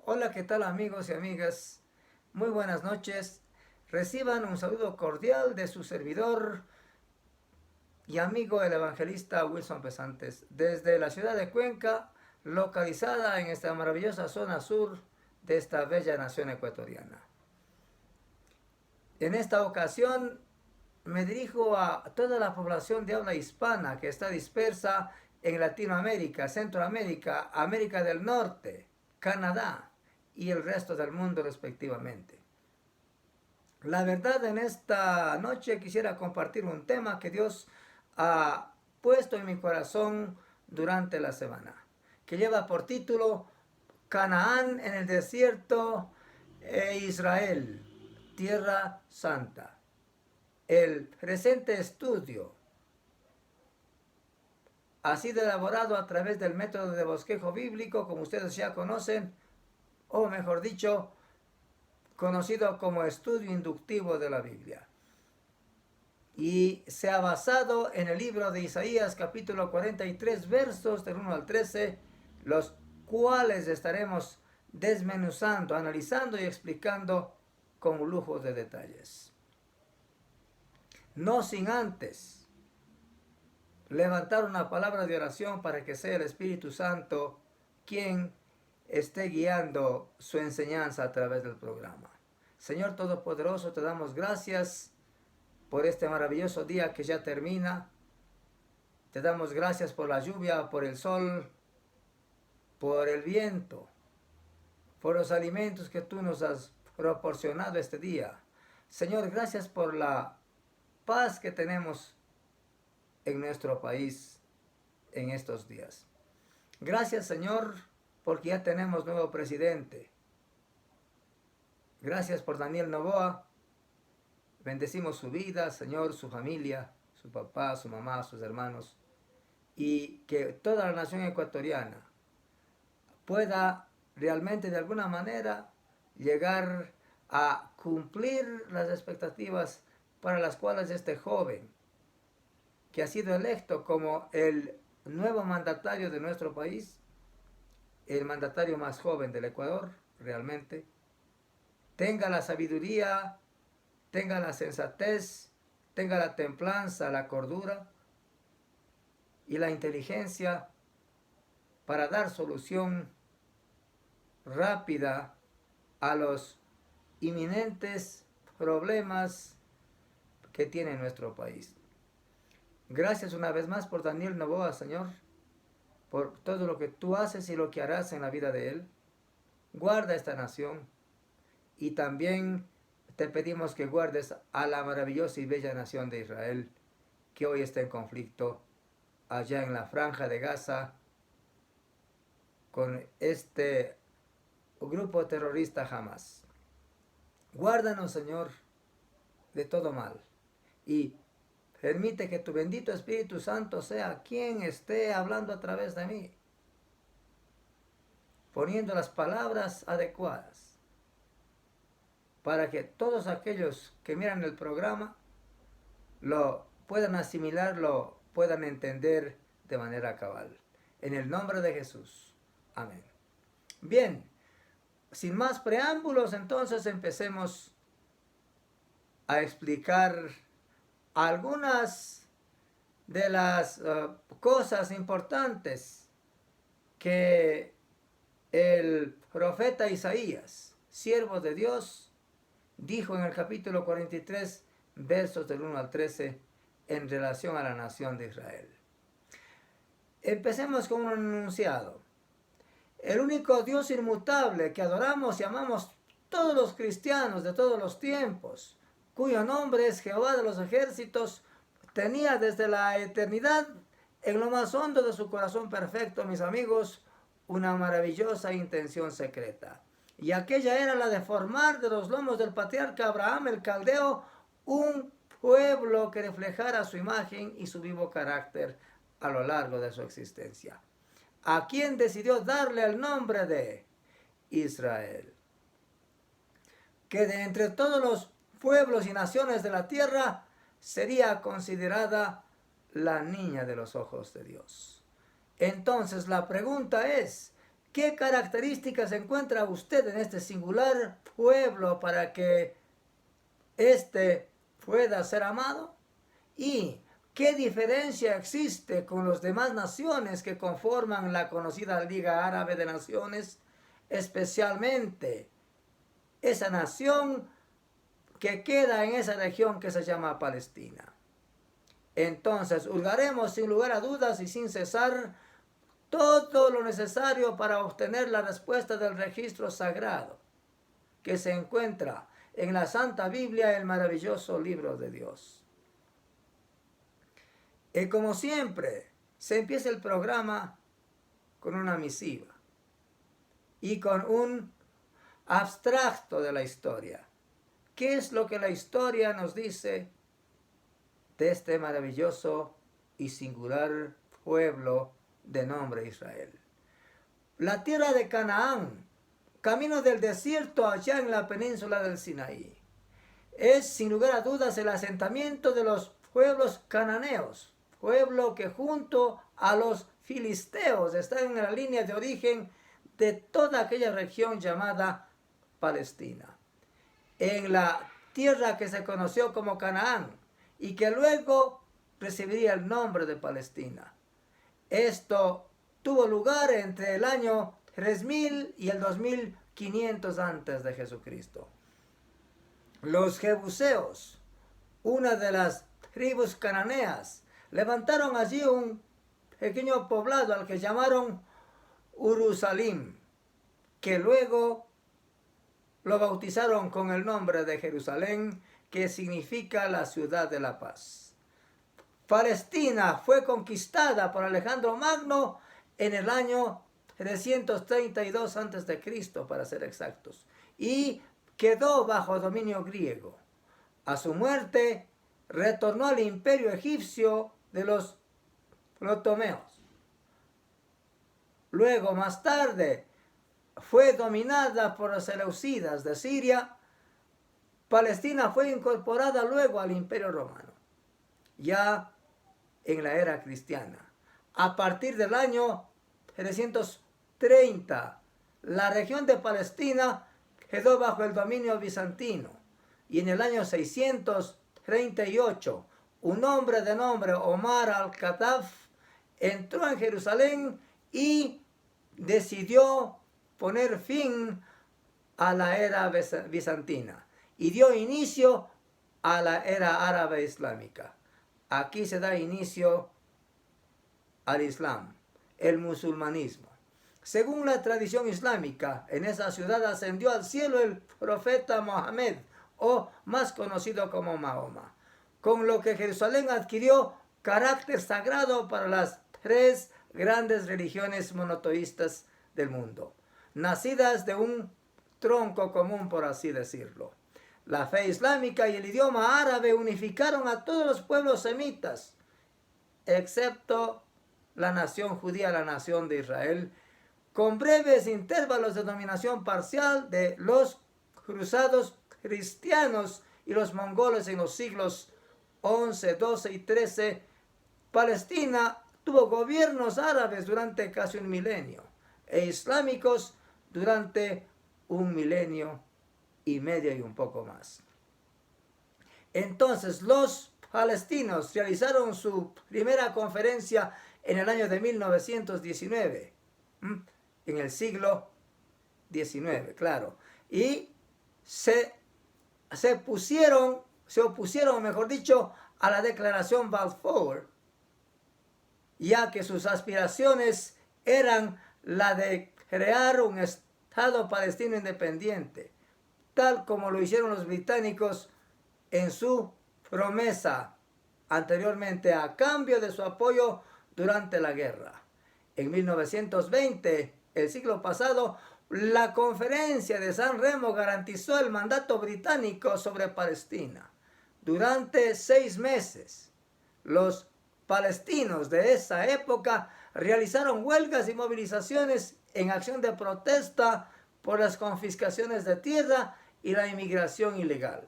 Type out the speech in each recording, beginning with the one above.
Hola, ¿qué tal amigos y amigas? Muy buenas noches. Reciban un saludo cordial de su servidor y amigo el evangelista Wilson Pesantes desde la ciudad de Cuenca, localizada en esta maravillosa zona sur de esta bella nación ecuatoriana. En esta ocasión me dirijo a toda la población de habla hispana que está dispersa en Latinoamérica, Centroamérica, América del Norte, Canadá y el resto del mundo respectivamente. La verdad, en esta noche quisiera compartir un tema que Dios ha puesto en mi corazón durante la semana, que lleva por título Canaán en el desierto e Israel, tierra santa. El presente estudio ha sido elaborado a través del método de bosquejo bíblico, como ustedes ya conocen, o mejor dicho, conocido como estudio inductivo de la Biblia. Y se ha basado en el libro de Isaías capítulo 43 versos del 1 al 13, los cuales estaremos desmenuzando, analizando y explicando con lujo de detalles. No sin antes levantar una palabra de oración para que sea el Espíritu Santo quien esté guiando su enseñanza a través del programa. Señor Todopoderoso, te damos gracias por este maravilloso día que ya termina. Te damos gracias por la lluvia, por el sol, por el viento, por los alimentos que tú nos has proporcionado este día. Señor, gracias por la paz que tenemos en nuestro país en estos días. Gracias, Señor, porque ya tenemos nuevo presidente. Gracias por Daniel Noboa. Bendecimos su vida, Señor, su familia, su papá, su mamá, sus hermanos, y que toda la nación ecuatoriana pueda realmente de alguna manera llegar a cumplir las expectativas para las cuales este joven, que ha sido electo como el nuevo mandatario de nuestro país, el mandatario más joven del Ecuador, realmente, tenga la sabiduría, tenga la sensatez, tenga la templanza, la cordura y la inteligencia para dar solución rápida a los inminentes problemas que tiene nuestro país. Gracias una vez más por Daniel Noboa, Señor, por todo lo que tú haces y lo que harás en la vida de él. Guarda esta nación y también te pedimos que guardes a la maravillosa y bella nación de Israel, que hoy está en conflicto allá en la franja de Gaza con este grupo terrorista Hamas. Guárdanos, Señor, de todo mal y permite que tu bendito Espíritu Santo sea quien esté hablando a través de mí, poniendo las palabras adecuadas para que todos aquellos que miran el programa lo puedan asimilar, lo puedan entender de manera cabal. En el nombre de Jesús. Amén. Bien, sin más preámbulos, entonces empecemos a explicar algunas de las cosas importantes que el profeta Isaías, siervo de Dios, dijo en el capítulo 43, versos del 1 al 13, en relación a la nación de Israel. Empecemos con un enunciado. El único Dios inmutable que adoramos y amamos todos los cristianos de todos los tiempos, cuyo nombre es Jehová de los ejércitos, tenía desde la eternidad, en lo más hondo de su corazón perfecto, mis amigos, una maravillosa intención secreta. Y aquella era la de formar de los lomos del patriarca Abraham el Caldeo un pueblo que reflejara su imagen y su vivo carácter a lo largo de su existencia, a quien decidió darle el nombre de Israel, que de entre todos los pueblos y naciones de la tierra sería considerada la niña de los ojos de Dios. Entonces la pregunta es, ¿Qué características encuentra usted en este singular pueblo para que éste pueda ser amado? ¿Y qué diferencia existe con las demás naciones que conforman la conocida Liga Árabe de Naciones, especialmente esa nación que queda en esa región que se llama Palestina? Entonces, hurgaremos sin lugar a dudas y sin cesar todo lo necesario para obtener la respuesta del registro sagrado que se encuentra en la Santa Biblia, el maravilloso libro de Dios. Y como siempre, se empieza el programa con una misiva y con un abstracto de la historia. ¿Qué es lo que la historia nos dice de este maravilloso y singular pueblo de nombre Israel? La tierra de Canaán, camino del desierto allá en la península del Sinaí, es sin lugar a dudas el asentamiento de los pueblos cananeos, pueblo que junto a los filisteos están en la línea de origen de toda aquella región llamada Palestina. En la tierra que se conoció como Canaán y que luego recibiría el nombre de Palestina. Esto tuvo lugar entre el año 3000 y el 2500 antes de Jesucristo. Los jebuseos, una de las tribus cananeas, levantaron allí un pequeño poblado al que llamaron Jerusalén, que luego lo bautizaron con el nombre de Jerusalén, que significa la ciudad de la paz. Palestina fue conquistada por Alejandro Magno en el año 332 a.C., para ser exactos, y quedó bajo dominio griego. A su muerte, retornó al imperio egipcio de los ptolomeos. Luego, más tarde, fue dominada por los seleucidas de Siria. Palestina fue incorporada luego al imperio romano, ya en la era cristiana. A partir del año 330, la región de Palestina quedó bajo el dominio bizantino, y en el año 638, un hombre de nombre Omar al-Khattab entró en Jerusalén y decidió poner fin a la era bizantina y dio inicio a la era árabe islámica. Aquí se da inicio al Islam, el musulmanismo. Según la tradición islámica, en esa ciudad ascendió al cielo el profeta Mohammed, o más conocido como Mahoma, con lo que Jerusalén adquirió carácter sagrado para las tres grandes religiones monoteístas del mundo, nacidas de un tronco común, por así decirlo. La fe islámica y el idioma árabe unificaron a todos los pueblos semitas, excepto la nación judía, la nación de Israel, con breves intervalos de dominación parcial de los cruzados cristianos y los mongoles en los siglos XI, XII y XIII. Palestina tuvo gobiernos árabes durante casi un milenio e islámicos durante un milenio y medio y un poco más. Entonces los palestinos realizaron su primera conferencia en el año de 1919, en el siglo XIX, claro, y se opusieron, mejor dicho, a la declaración Balfour, ya que sus aspiraciones eran la de crear un Estado palestino independiente, tal como lo hicieron los británicos en su promesa anteriormente a cambio de su apoyo durante la guerra. En 1920, el siglo pasado, la Conferencia de San Remo garantizó el mandato británico sobre Palestina. Durante 6 meses, los palestinos de esa época realizaron huelgas y movilizaciones en acción de protesta por las confiscaciones de tierra y la inmigración ilegal,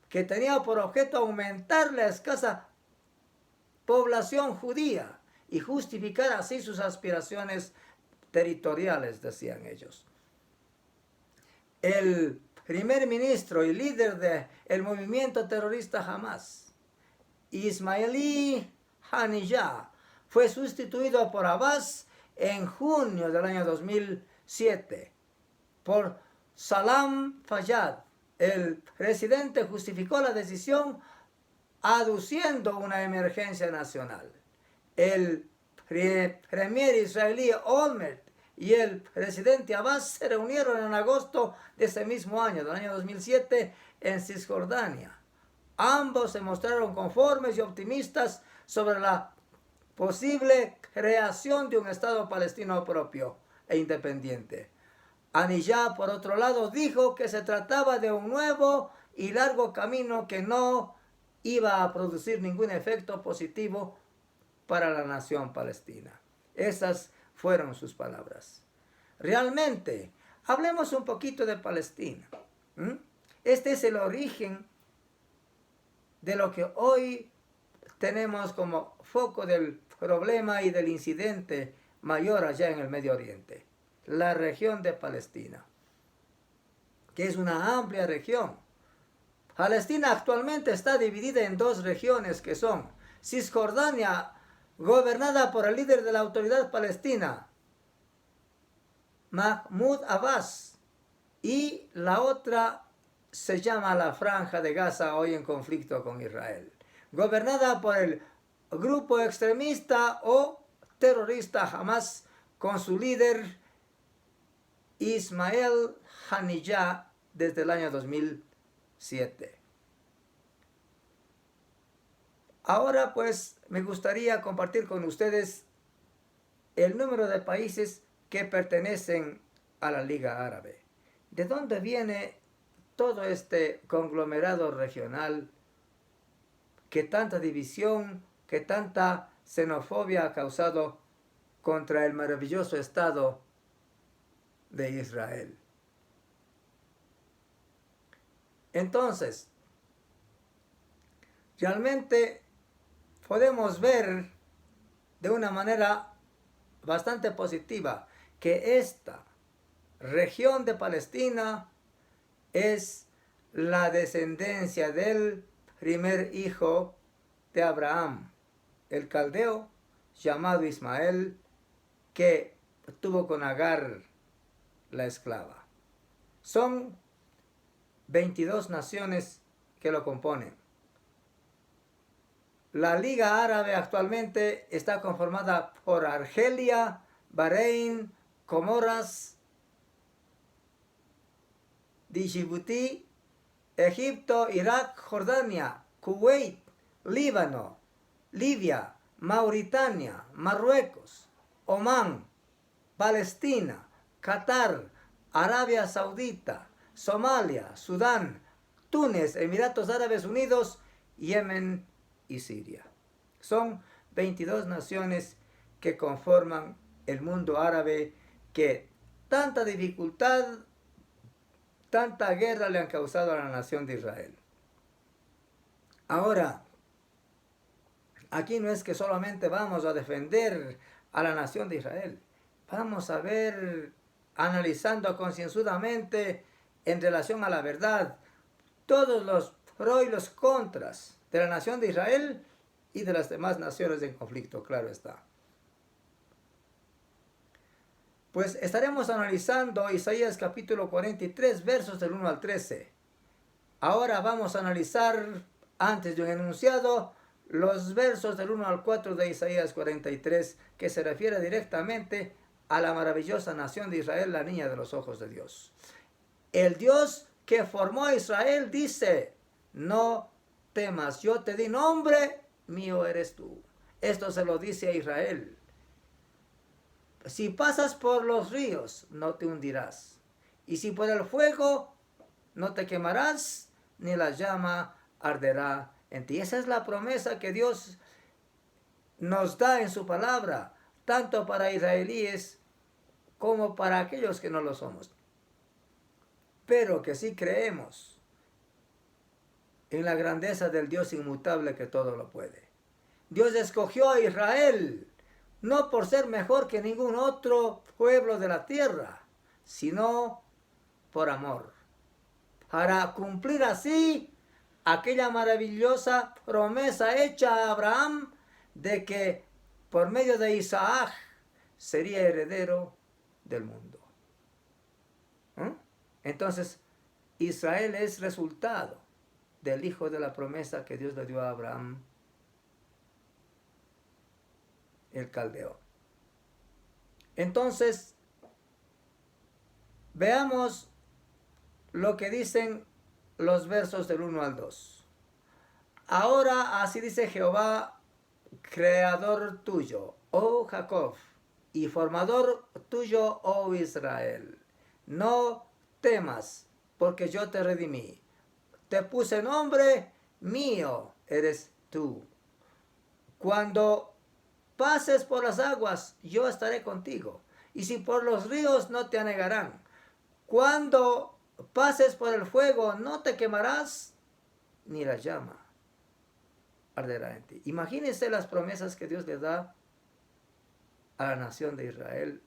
que tenía por objeto aumentar la escasa población judía y justificar así sus aspiraciones territoriales, decían ellos. El primer ministro y líder del movimiento terrorista Hamas, Ismaili Haniyeh, fue sustituido por Abbas en junio del año 2007 por Salam Fayyad. El presidente justificó la decisión aduciendo una emergencia nacional. El premier israelí Olmert y el presidente Abbas se reunieron en agosto de ese mismo año, del año 2007, en Cisjordania. Ambos se mostraron conformes y optimistas sobre la posible creación de un Estado palestino propio e independiente. Haniyeh, por otro lado, dijo que se trataba de un nuevo y largo camino que no iba a producir ningún efecto positivo para la nación palestina. Esas fueron sus palabras. Realmente, hablemos un poquito de Palestina. Este es el origen de lo que hoy tenemos como foco del problema y del incidente mayor allá en el Medio Oriente. La región de Palestina, que es una amplia región. Palestina actualmente está dividida en dos regiones que son Cisjordania, gobernada por el líder de la autoridad palestina, Mahmoud Abbas, y la otra se llama la Franja de Gaza, hoy en conflicto con Israel, gobernada por el grupo extremista o terrorista Hamas, con su líder Ismail Haniyeh desde el año 2007. Ahora pues me gustaría compartir con ustedes el número de países que pertenecen a la Liga Árabe. ¿De dónde viene todo este conglomerado regional que tanta división, que tanta xenofobia ha causado contra el maravilloso Estado de Israel? Entonces, realmente podemos ver de una manera bastante positiva que esta región de Palestina es la descendencia del primer hijo de Abraham, el caldeo llamado Ismael, que tuvo con Agar, la esclava. Son 22 naciones que lo componen. La Liga Árabe actualmente está conformada por Argelia, Bahrein, Comoras, Djibouti, Egipto, Irak, Jordania, Kuwait, Líbano, Libia, Mauritania, Marruecos, Omán, Palestina, Qatar, Arabia Saudita, Somalia, Sudán, Túnez, Emiratos Árabes Unidos, Yemen y Siria. Son 22 naciones que conforman el mundo árabe, que tanta dificultad, tanta guerra le han causado a la nación de Israel. Ahora, aquí no es que solamente vamos a defender a la nación de Israel. Vamos a ver, analizando concienzudamente en relación a la verdad, todos los pros y los contras de la nación de Israel y de las demás naciones en conflicto, claro está. Pues estaremos analizando Isaías capítulo 43, versos del 1 al 13. Ahora vamos a analizar, antes de un enunciado, los versos del 1 al 4 de Isaías 43, que se refiere directamente a la maravillosa nación de Israel, la niña de los ojos de Dios. El Dios que formó a Israel dice: no temas, yo te di nombre, mío eres tú. Esto se lo dice a Israel. Si pasas por los ríos, no te hundirás. Y si por el fuego, no te quemarás, ni la llama arderá en ti. Esa es la promesa que Dios nos da en su palabra, tanto para israelíes como para aquellos que no lo somos. Pero que sí creemos en la grandeza del Dios inmutable que todo lo puede. Dios escogió a Israel no por ser mejor que ningún otro pueblo de la tierra, sino por amor, para cumplir así aquella maravillosa promesa hecha a Abraham de que por medio de Isaac sería heredero del mundo. ¿Eh? Entonces, Israel es resultado del hijo de la promesa que Dios le dio a Abraham, el caldeo. Entonces, veamos lo que dicen los versos del 1 al 2. Ahora así dice Jehová, creador tuyo, oh Jacob, y formador tuyo, oh Israel. No temas, porque yo te redimí. Te puse nombre, mío eres tú. Cuando pases por las aguas, yo estaré contigo. Y si por los ríos, no te anegarán. Cuando pases por el fuego, no te quemarás, ni la llama arderá en ti. Imagínense las promesas que Dios le da a la nación de Israel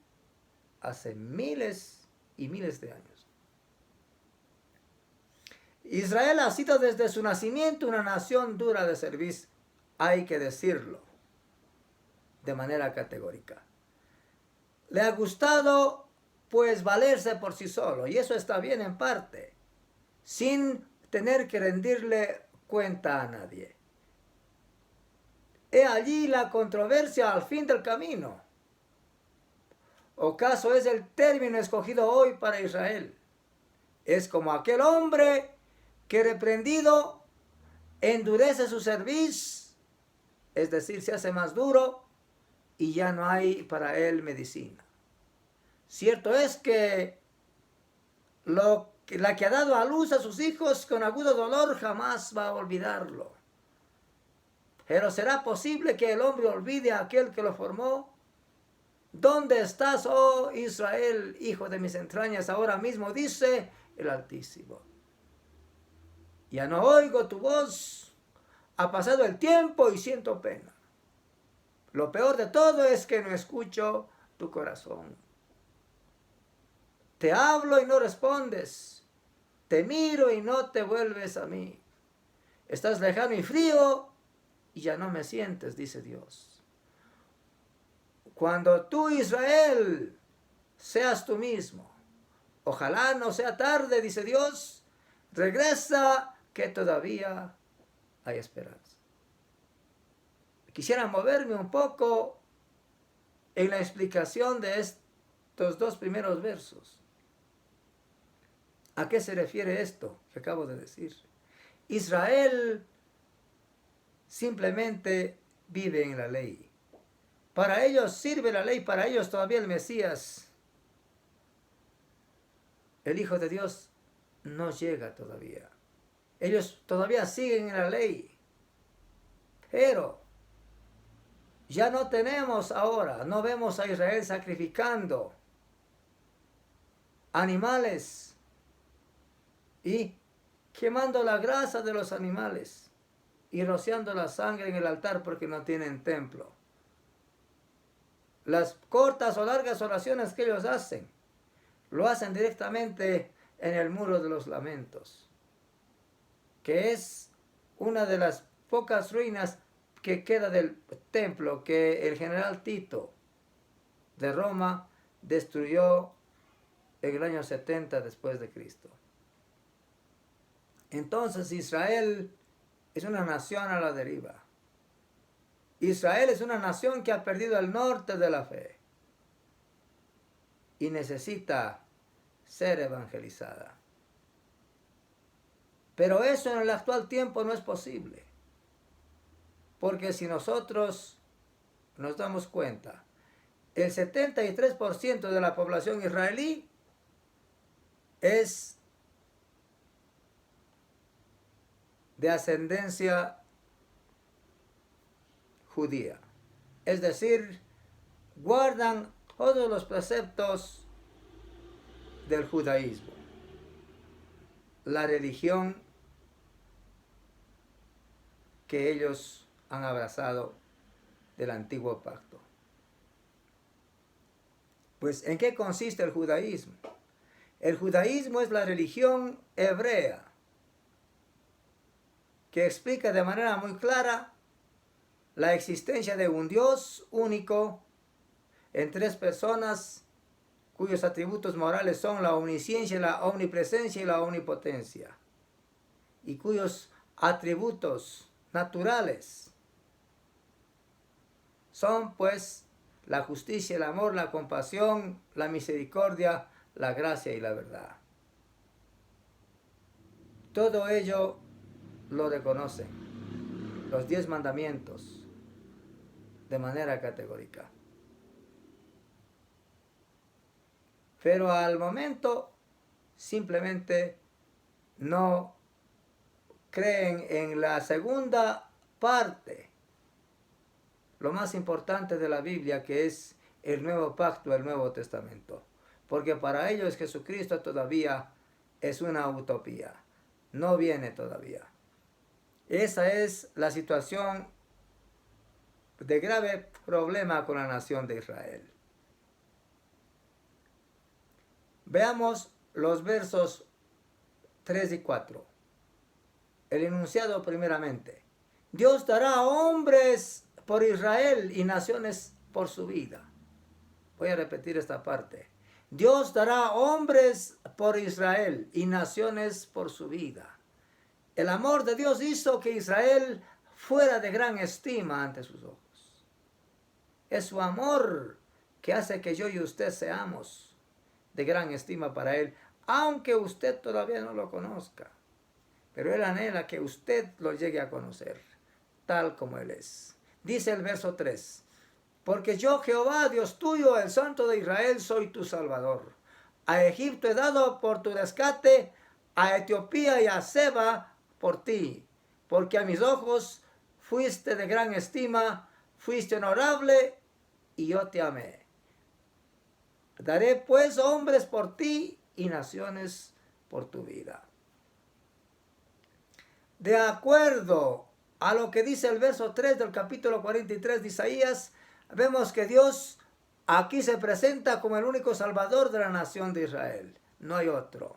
hace miles y miles de años. Israel ha sido desde su nacimiento una nación dura de servicio, hay que decirlo de manera categórica. Le ha gustado pues valerse por sí solo, y eso está bien en parte, sin tener que rendirle cuenta a nadie. He allí la controversia al fin del camino. ¿Ocaso es el término escogido hoy para Israel? Es como aquel hombre que reprendido endurece su cerviz, es decir, se hace más duro y ya no hay para él medicina. Cierto es que la que ha dado a luz a sus hijos con agudo dolor jamás va a olvidarlo. Pero ¿será posible que el hombre olvide a aquel que lo formó? ¿Dónde estás, oh Israel, hijo de mis entrañas? Ahora mismo dice el Altísimo. Ya no oigo tu voz, ha pasado el tiempo y siento pena. Lo peor de todo es que no escucho tu corazón. Te hablo y no respondes, te miro y no te vuelves a mí. Estás lejano y frío y ya no me sientes, dice Dios. Cuando tú, Israel, seas tú mismo, ojalá no sea tarde, dice Dios, regresa que todavía hay esperanza. Quisiera moverme un poco en la explicación de estos dos primeros versos. ¿A qué se refiere esto que acabo de decir? Israel simplemente vive en la ley. Para ellos sirve la ley, para ellos todavía el Mesías, el Hijo de Dios, no llega todavía. Ellos todavía siguen en la ley. Pero ya no tenemos ahora, no vemos a Israel sacrificando animales y quemando la grasa de los animales y rociando la sangre en el altar porque no tienen templo. Las cortas o largas oraciones que ellos hacen, lo hacen directamente en el muro de los lamentos, que es una de las pocas ruinas que queda del templo que el general Tito de Roma destruyó en el año 70 después de Cristo. Entonces Israel es una nación a la deriva. Israel es una nación que ha perdido el norte de la fe y necesita ser evangelizada. Pero eso en el actual tiempo no es posible, porque si nosotros nos damos cuenta, el 73% de la población israelí es de ascendencia judía. Es decir, guardan todos los preceptos del judaísmo, la religión que ellos han abrazado del antiguo pacto. Pues, ¿en qué consiste el judaísmo? El judaísmo es la religión hebrea que explica de manera muy clara la existencia de un Dios único en tres personas cuyos atributos morales son la omnisciencia, la omnipresencia y la omnipotencia, y cuyos atributos naturales son pues la justicia, el amor, la compasión, la misericordia, la gracia y la verdad. Todo ello lo reconocen los 10 mandamientos de manera categórica. Pero al momento simplemente no creen en la segunda parte, lo más importante de la Biblia, que es el nuevo pacto, el Nuevo Testamento. Porque para ellos Jesucristo todavía es una utopía, no viene todavía. Esa es la situación de grave problema con la nación de Israel. Veamos los versos 3 y 4. El enunciado primeramente. Dios dará hombres por Israel y naciones por su vida. Voy a repetir esta parte. Dios dará hombres por Israel y naciones por su vida. El amor de Dios hizo que Israel fuera de gran estima ante sus ojos. Es su amor que hace que yo y usted seamos de gran estima para Él, aunque usted todavía no lo conozca. Pero Él anhela que usted lo llegue a conocer, tal como Él es. Dice el verso 3, porque yo, Jehová, Dios tuyo, el Santo de Israel, soy tu Salvador. A Egipto he dado por tu rescate, a Etiopía y a Seba por ti, porque a mis ojos fuiste de gran estima, fuiste honorable y yo te amé. Daré pues hombres por ti y naciones por tu vida. De acuerdo a lo que dice el verso 3 del capítulo 43 de Isaías, vemos que Dios aquí se presenta como el único salvador de la nación de Israel. No hay otro.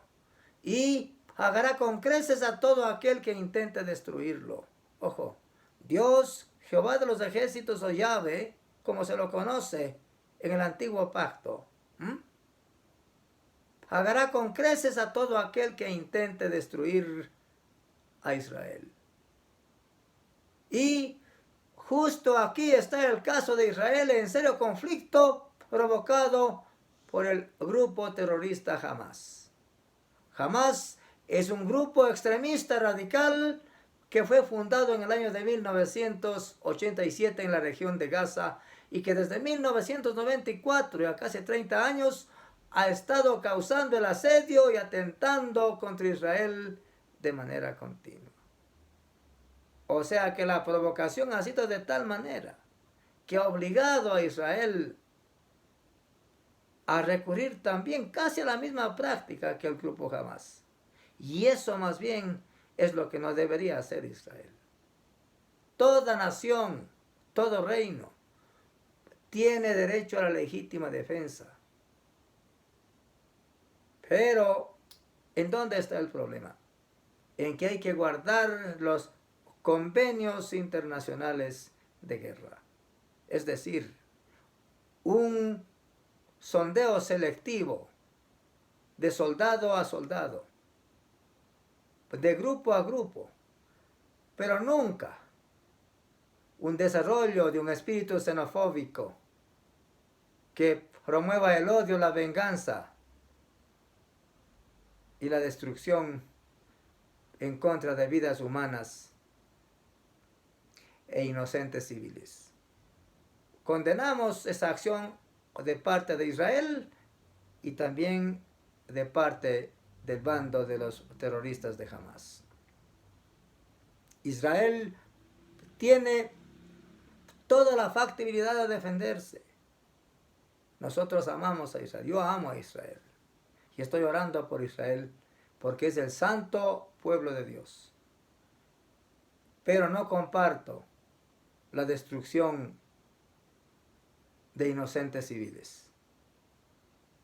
Y pagará con creces a todo aquel que intente destruirlo. Ojo, Dios, Jehová de los ejércitos o Yahvé, como se lo conoce en el antiguo pacto, pagará con creces a todo aquel que intente destruir a Israel. Y justo aquí está el caso de Israel en serio conflicto provocado por el grupo terrorista Hamas. Hamas es un grupo extremista radical que fue fundado en el año de 1987 en la región de Gaza y que desde 1994, ya casi 30 años, ha estado causando el asedio y atentando contra Israel de manera continua. O sea que la provocación ha sido de tal manera que ha obligado a Israel a recurrir también casi a la misma práctica que el grupo Hamas. Y eso más bien es lo que no debería hacer Israel. Toda nación, todo reino, tiene derecho a la legítima defensa. Pero, ¿en dónde está el problema? En que hay que guardar los convenios internacionales de guerra. Es decir, un sondeo selectivo de soldado a soldado, de grupo a grupo, pero nunca un desarrollo de un espíritu xenofóbico que promueva el odio, la venganza y la destrucción en contra de vidas humanas e inocentes civiles. Condenamos esa acción de parte de Israel y también de parte del bando de los terroristas de Hamas. Israel tiene toda la factibilidad de defenderse. Nosotros amamos a Israel. Yo amo a Israel. Y estoy orando por Israel porque es el santo pueblo de Dios. Pero no comparto la destrucción de inocentes civiles.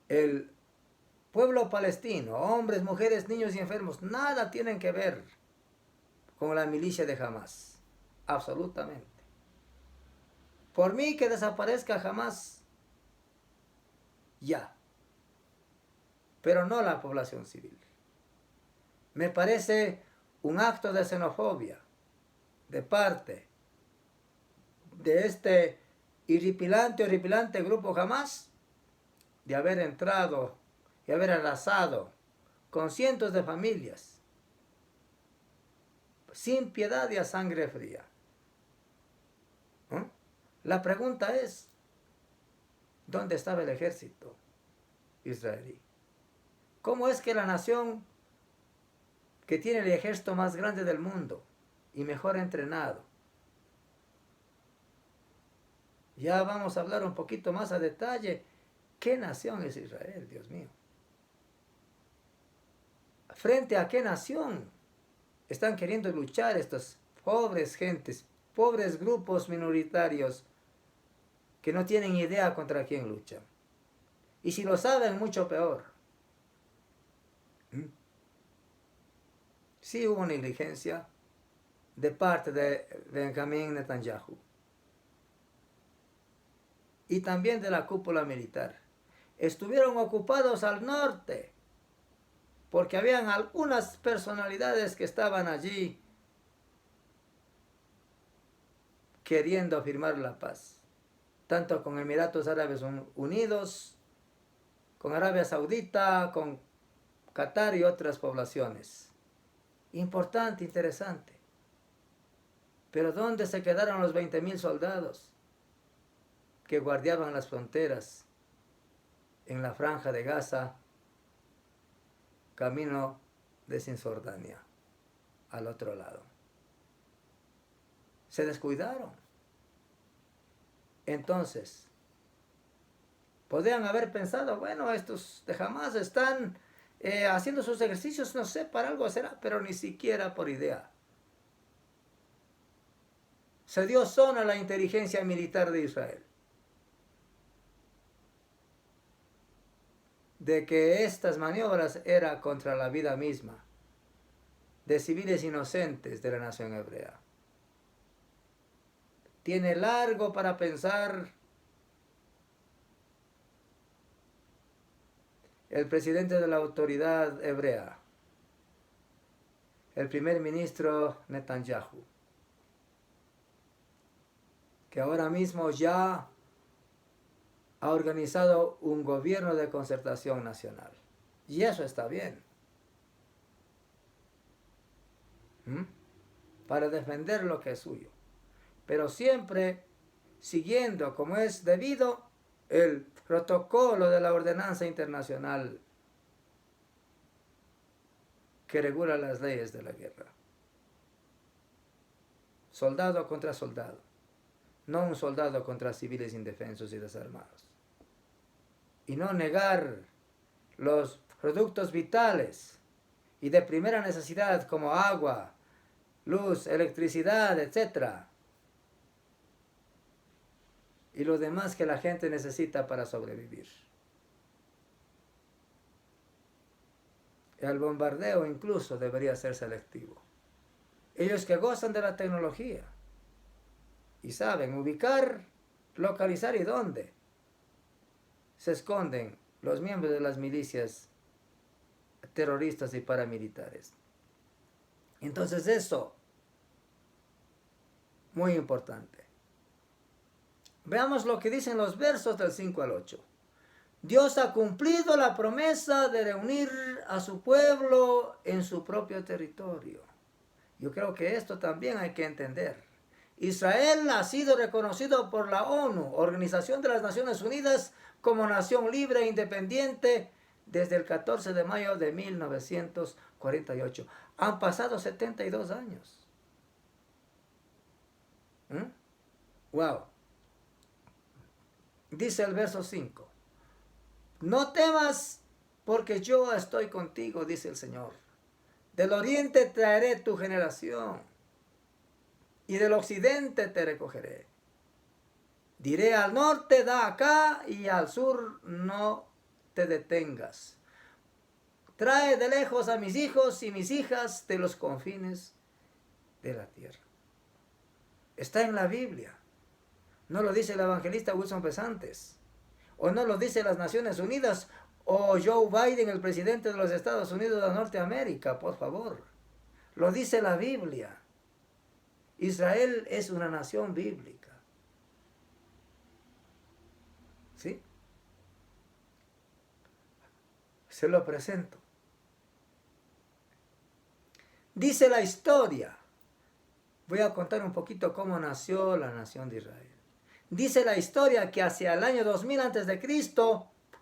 El pueblo palestino, hombres, mujeres, niños y enfermos, nada tienen que ver con la milicia de Hamás. Absolutamente. Por mí que desaparezca Hamás, ya. Pero no la población civil. Me parece un acto de xenofobia de parte de este horripilante grupo Hamás de haber entrado y haber arrasado con cientos de familias sin piedad y a sangre fría. ¿Eh? La pregunta es, ¿dónde estaba el ejército israelí? ¿Cómo es que la nación que tiene el ejército más grande del mundo y mejor entrenado? Ya vamos a hablar un poquito más a detalle. ¿Qué nación es Israel, Dios mío? ¿Frente a qué nación están queriendo luchar estas pobres gentes, pobres grupos minoritarios que no tienen idea contra quién luchan? Y si lo saben, mucho peor. Sí hubo negligencia de parte de Benjamín Netanyahu y también de la cúpula militar. Estuvieron ocupados al norte porque habían algunas personalidades que estaban allí queriendo firmar la paz, tanto con Emiratos Árabes Unidos, con Arabia Saudita, con Qatar y otras poblaciones. Importante, interesante. Pero ¿dónde se quedaron los 20.000 soldados que guardiaban las fronteras en la franja de Gaza, camino de Cisjordania, al otro lado? Se descuidaron. Entonces, podrían haber pensado, bueno, estos de Hamás están haciendo sus ejercicios, no sé, para algo será, pero ni siquiera por idea. Se dio son a la inteligencia militar de Israel de que estas maniobras eran contra la vida misma de civiles inocentes de la nación hebrea. Tiene largo para pensar el presidente de la autoridad hebrea, el primer ministro Netanyahu, que ahora mismo ya ha organizado un gobierno de concertación nacional. Y eso está bien. Para defender lo que es suyo. Pero siempre siguiendo, como es debido, el protocolo de la ordenanza internacional que regula las leyes de la guerra. Soldado contra soldado. No un soldado contra civiles indefensos y desarmados. Y no negar los productos vitales y de primera necesidad como agua, luz, electricidad, etc. Y lo demás que la gente necesita para sobrevivir. El bombardeo incluso debería ser selectivo. Ellos que gozan de la tecnología y saben ubicar, localizar y dónde se esconden los miembros de las milicias terroristas y paramilitares. Entonces eso, muy importante. Veamos lo que dicen los versos del 5 al 8. Dios ha cumplido la promesa de reunir a su pueblo en su propio territorio. Yo creo que esto también hay que entender. Israel ha sido reconocido por la ONU, Organización de las Naciones Unidas, como nación libre e independiente desde el 14 de mayo de 1948. Han pasado 72 años. Wow. Dice el verso 5. No temas, porque yo estoy contigo, dice el Señor. Del oriente traeré tu generación, y del occidente te recogeré. Diré al norte, da acá, y al sur, no te detengas. Trae de lejos a mis hijos y mis hijas de los confines de la tierra. Está en la Biblia. No lo dice el evangelista Wilson Pesantes. O no lo dice las Naciones Unidas. O Joe Biden, el presidente de los Estados Unidos de Norteamérica, por favor. Lo dice la Biblia. Israel es una nación bíblica. ¿Sí? Se lo presento. Dice la historia. Voy a contar un poquito cómo nació la nación de Israel. Dice la historia que hacia el año 2000 a.C.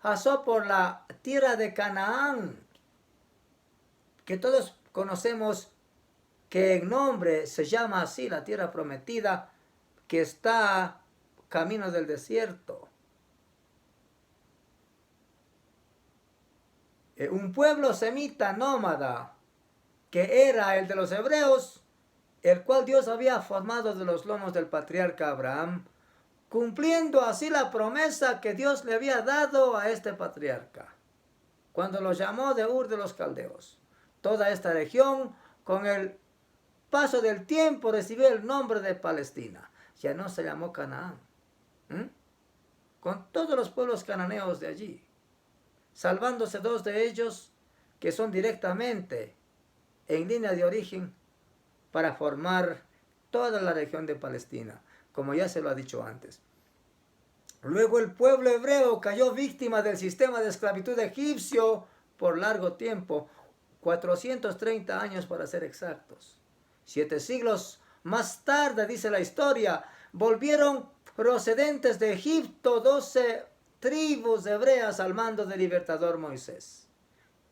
pasó por la tierra de Canaán, que todos conocemos que en nombre se llama así la tierra prometida, que está camino del desierto. Un pueblo semita nómada, que era el de los hebreos, el cual Dios había formado de los lomos del patriarca Abraham, cumpliendo así la promesa que Dios le había dado a este patriarca, cuando lo llamó de Ur de los Caldeos. Toda esta región, con el paso del tiempo, recibió el nombre de Palestina. Ya no se llamó Canaán. Con todos los pueblos cananeos de allí, salvándose dos de ellos que son directamente en línea de origen para formar toda la región de Palestina, como ya se lo ha dicho antes. Luego el pueblo hebreo cayó víctima del sistema de esclavitud egipcio por largo tiempo, 430 años para ser exactos. 7 siglos más tarde, dice la historia, volvieron procedentes de Egipto 12 tribus hebreas al mando del libertador Moisés.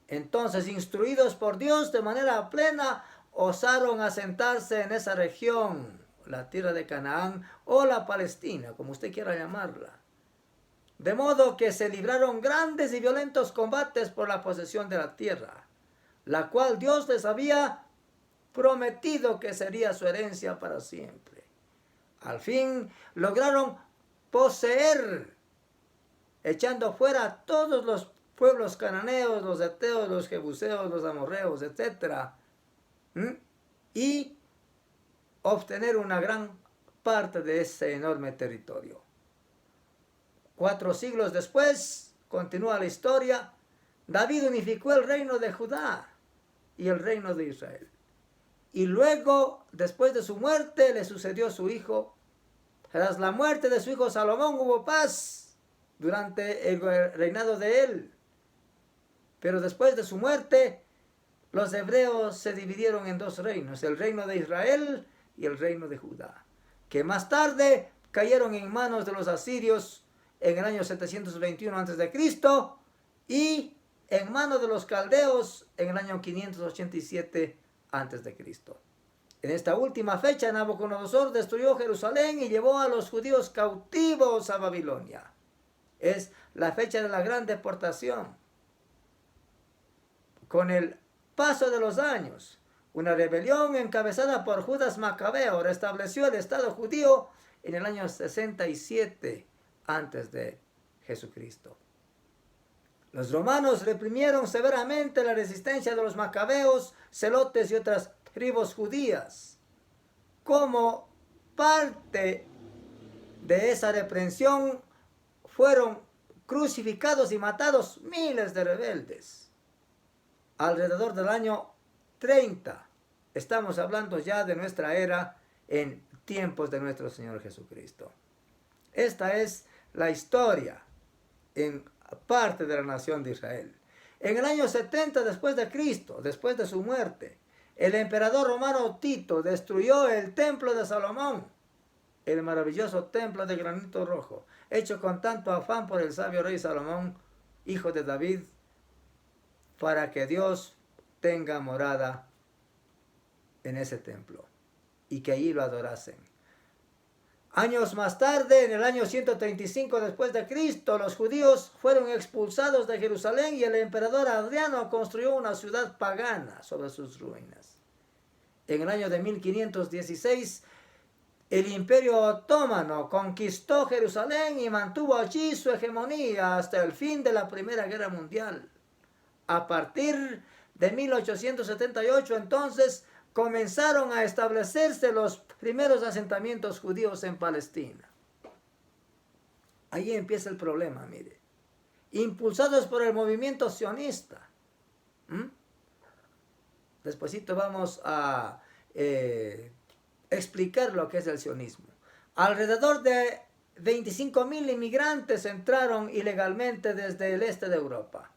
Entonces, instruidos por Dios de manera plena, osaron asentarse en esa región, la tierra de Canaán o la Palestina, como usted quiera llamarla. De modo que se libraron grandes y violentos combates por la posesión de la tierra, la cual Dios les había prometido que sería su herencia para siempre. Al fin lograron poseer, echando fuera a todos los pueblos cananeos, los heteos, los jebuseos, los amorreos, etc. Y obtener una gran parte de ese enorme territorio. 4 siglos después, continúa la historia, David unificó el reino de Judá y el reino de Israel. Y luego, después de su muerte, le sucedió su hijo. Tras la muerte de su hijo Salomón hubo paz durante el reinado de él. Pero después de su muerte, los hebreos se dividieron en 2 reinos, el reino de Israel y el reino de Judá, que más tarde cayeron en manos de los asirios en el año 721 a.C. y en manos de los caldeos en el año 587 a.C. En esta última fecha, Nabucodonosor destruyó Jerusalén y llevó a los judíos cautivos a Babilonia. Es la fecha de la gran deportación. Con el paso de los años, una rebelión encabezada por Judas Macabeo restableció el Estado judío en el año 67 antes de Jesucristo. Los romanos reprimieron severamente la resistencia de los macabeos, celotes y otras tribus judías. Como parte de esa reprensión fueron crucificados y matados miles de rebeldes. Alrededor del año 30, estamos hablando ya de nuestra era en tiempos de nuestro Señor Jesucristo. Esta es la historia en parte de la nación de Israel. En el año 70 después de Cristo, después de su muerte, el emperador romano Tito destruyó el templo de Salomón, el maravilloso templo de granito rojo, hecho con tanto afán por el sabio rey Salomón, hijo de David, para que Dios tenga morada en ese templo y que allí lo adorasen. Años más tarde, en el año 135 después de Cristo, los judíos fueron expulsados de Jerusalén y el emperador Adriano construyó una ciudad pagana sobre sus ruinas. En el año de 1516, el Imperio Otomano conquistó Jerusalén y mantuvo allí su hegemonía hasta el fin de la Primera Guerra Mundial. A partir de 1878, entonces, comenzaron a establecerse los primeros asentamientos judíos en Palestina. Ahí empieza el problema, mire. Impulsados por el movimiento sionista. Despuesito vamos a explicar lo que es el sionismo. Alrededor de 25.000 inmigrantes entraron ilegalmente desde el este de Europa.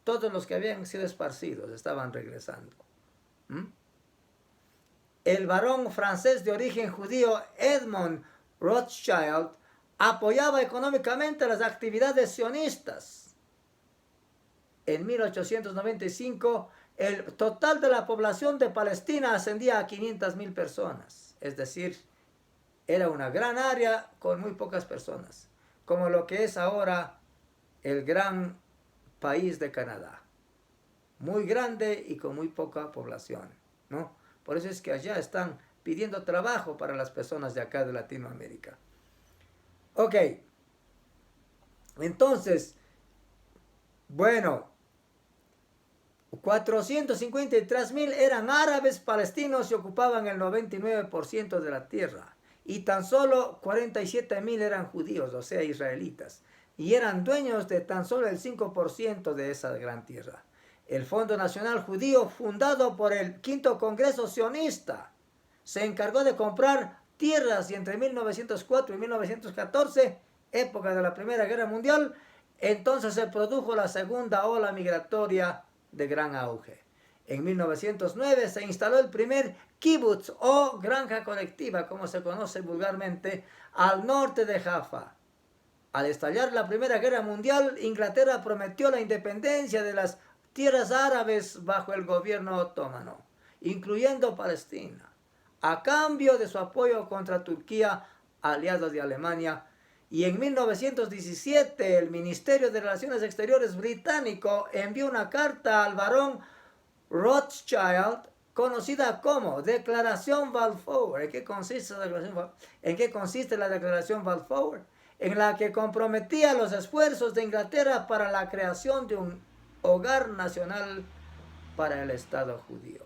Todos los que habían sido esparcidos estaban regresando. El barón francés de origen judío Edmond Rothschild apoyaba económicamente las actividades sionistas. En 1895, el total de la población de Palestina ascendía a 500.000 personas. Es decir, era una gran área con muy pocas personas, como lo que es ahora el gran país de Canadá. Muy grande y con muy poca población, ¿no? Por eso es que allá están pidiendo trabajo para las personas de acá de Latinoamérica. Ok. Entonces, bueno, 453.000 eran árabes palestinos y ocupaban el 99% de la tierra. Y tan solo 47.000 eran judíos, o sea, israelitas. Y eran dueños de tan solo el 5% de esa gran tierra. El Fondo Nacional Judío, fundado por el Quinto Congreso Sionista, se encargó de comprar tierras y entre 1904 y 1914, época de la Primera Guerra Mundial, entonces se produjo la segunda ola migratoria de gran auge. En 1909 se instaló el primer kibutz o granja colectiva, como se conoce vulgarmente, al norte de Jaffa. Al estallar la Primera Guerra Mundial, Inglaterra prometió la independencia de las tierras árabes bajo el gobierno otomano, incluyendo Palestina, a cambio de su apoyo contra Turquía, aliado de Alemania. Y en 1917 el Ministerio de Relaciones Exteriores británico envió una carta al barón Rothschild, conocida como Declaración Balfour. ¿En qué consiste la Declaración Balfour? En la que comprometía los esfuerzos de Inglaterra para la creación de un hogar nacional para el Estado judío.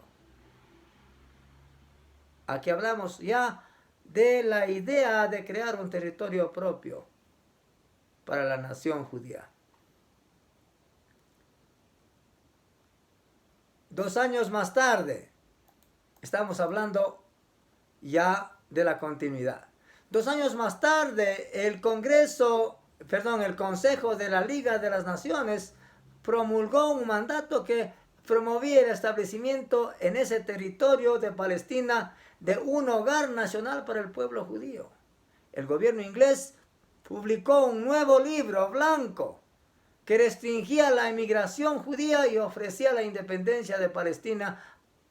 Aquí hablamos ya de la idea de crear un territorio propio para la nación judía. 2 años más tarde, estamos hablando ya de la continuidad. 2 años más tarde, el Consejo de la Liga de las Naciones promulgó un mandato que promovía el establecimiento en ese territorio de Palestina de un hogar nacional para el pueblo judío. El gobierno inglés publicó un nuevo libro blanco que restringía la inmigración judía y ofrecía la independencia de Palestina,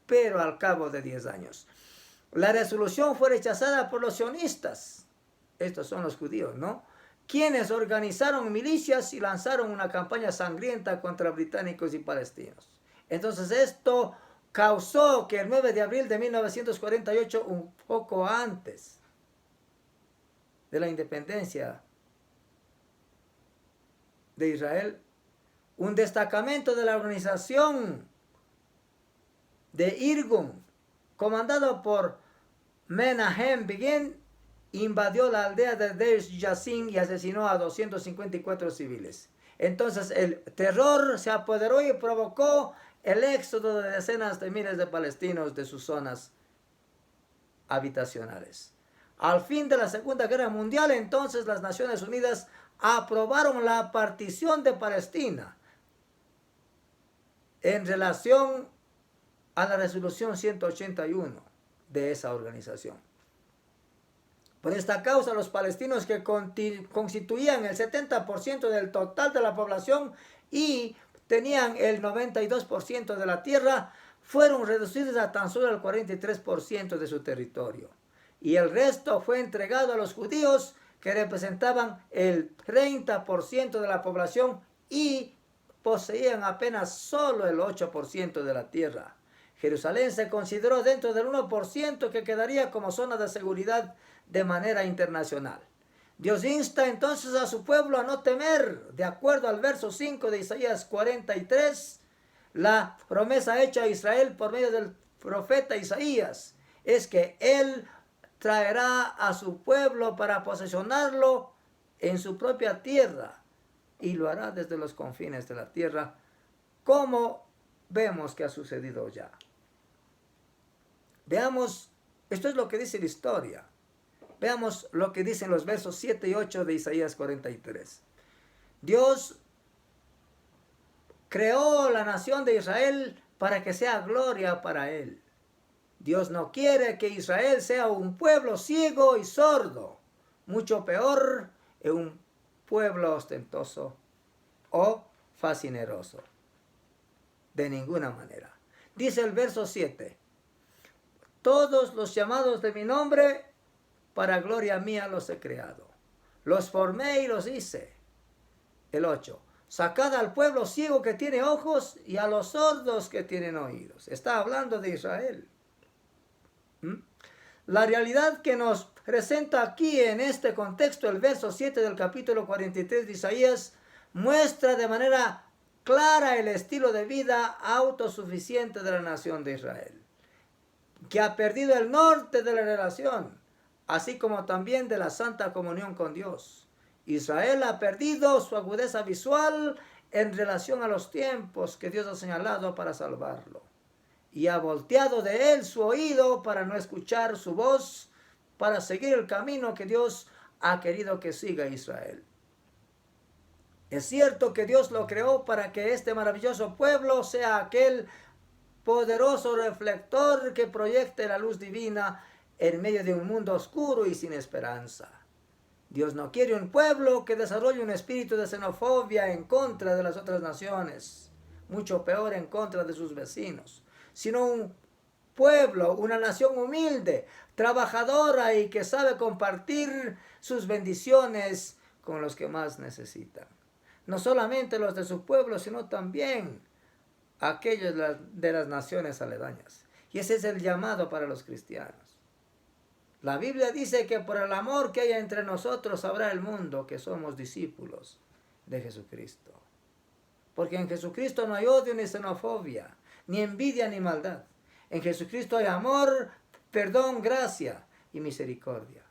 pero al cabo de 10 años. La resolución fue rechazada por los sionistas, estos son los judíos, ¿no?, quienes organizaron milicias y lanzaron una campaña sangrienta contra británicos y palestinos. Entonces esto causó que el 9 de abril de 1948, un poco antes de la independencia de Israel, un destacamento de la organización de Irgun, comandado por Menahem Begin, invadió la aldea de Deir Yassin y asesinó a 254 civiles. Entonces el terror se apoderó y provocó el éxodo de decenas de miles de palestinos de sus zonas habitacionales. Al fin de la Segunda Guerra Mundial, entonces las Naciones Unidas aprobaron la partición de Palestina en relación a la resolución 181 de esa organización. Por esta causa, los palestinos, que constituían el 70% del total de la población y tenían el 92% de la tierra, fueron reducidos a tan solo el 43% de su territorio. Y el resto fue entregado a los judíos, que representaban el 30% de la población y poseían apenas solo el 8% de la tierra. Jerusalén se consideró dentro del 1% que quedaría como zona de seguridad de manera internacional. Dios insta entonces a su pueblo a no temer. De acuerdo al verso 5 de Isaías 43, la promesa hecha a Israel por medio del profeta Isaías es que él traerá a su pueblo para posesionarlo en su propia tierra y lo hará desde los confines de la tierra, como vemos que ha sucedido ya. Veamos, esto es lo que dice la historia. Veamos lo que dicen los versos 7 y 8 de Isaías 43. Dios creó la nación de Israel para que sea gloria para él. Dios no quiere que Israel sea un pueblo ciego y sordo, mucho peor un pueblo ostentoso o fascineroso. De ninguna manera. Dice el verso 7, todos los llamados de mi nombre, para gloria mía los he creado. Los formé y los hice. El 8, sacad al pueblo ciego que tiene ojos y a los sordos que tienen oídos. Está hablando de Israel. La realidad que nos presenta aquí en este contexto el verso 7 del capítulo 43 de Isaías muestra de manera clara el estilo de vida autosuficiente de la nación de Israel, que ha perdido el norte de la relación, así como también de la santa comunión con Dios. Israel ha perdido su agudeza visual en relación a los tiempos que Dios ha señalado para salvarlo, y ha volteado de él su oído para no escuchar su voz, para seguir el camino que Dios ha querido que siga Israel. Es cierto que Dios lo creó para que este maravilloso pueblo sea aquel poderoso reflector que proyecte la luz divina en medio de un mundo oscuro y sin esperanza. Dios no quiere un pueblo que desarrolle un espíritu de xenofobia en contra de las otras naciones, mucho peor en contra de sus vecinos, sino un pueblo, una nación humilde, trabajadora y que sabe compartir sus bendiciones con los que más necesitan. No solamente los de su pueblo, sino también aquellos de las naciones aledañas. Y ese es el llamado para los cristianos. La Biblia dice que por el amor que hay entre nosotros sabrá el mundo que somos discípulos de Jesucristo. Porque en Jesucristo no hay odio ni xenofobia, ni envidia ni maldad. En Jesucristo hay amor, perdón, gracia y misericordia.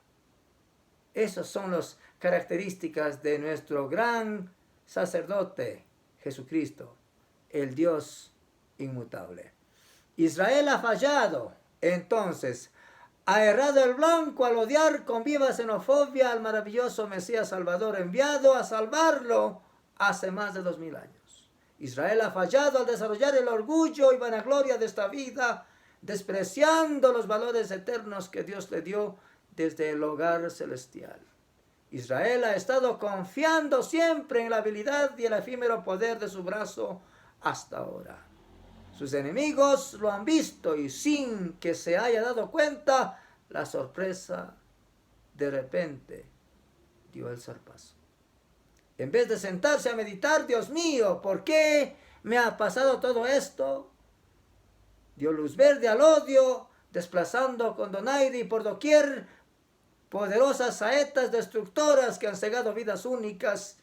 Esas son las características de nuestro gran sacerdote, Jesucristo, el Dios inmutable. Israel ha fallado, entonces, ha errado el blanco al odiar con viva xenofobia al maravilloso Mesías Salvador enviado a salvarlo hace más de 2000 años. Israel ha fallado al desarrollar el orgullo y vanagloria de esta vida, despreciando los valores eternos que Dios le dio desde el hogar celestial. Israel ha estado confiando siempre en la habilidad y el efímero poder de su brazo hasta ahora. Sus enemigos lo han visto y sin que se haya dado cuenta, la sorpresa de repente dio el zarpazo. En vez de sentarse a meditar, Dios mío, ¿por qué me ha pasado todo esto? Dio luz verde al odio, desplazando con donaire y por doquier poderosas saetas destructoras que han cegado vidas únicas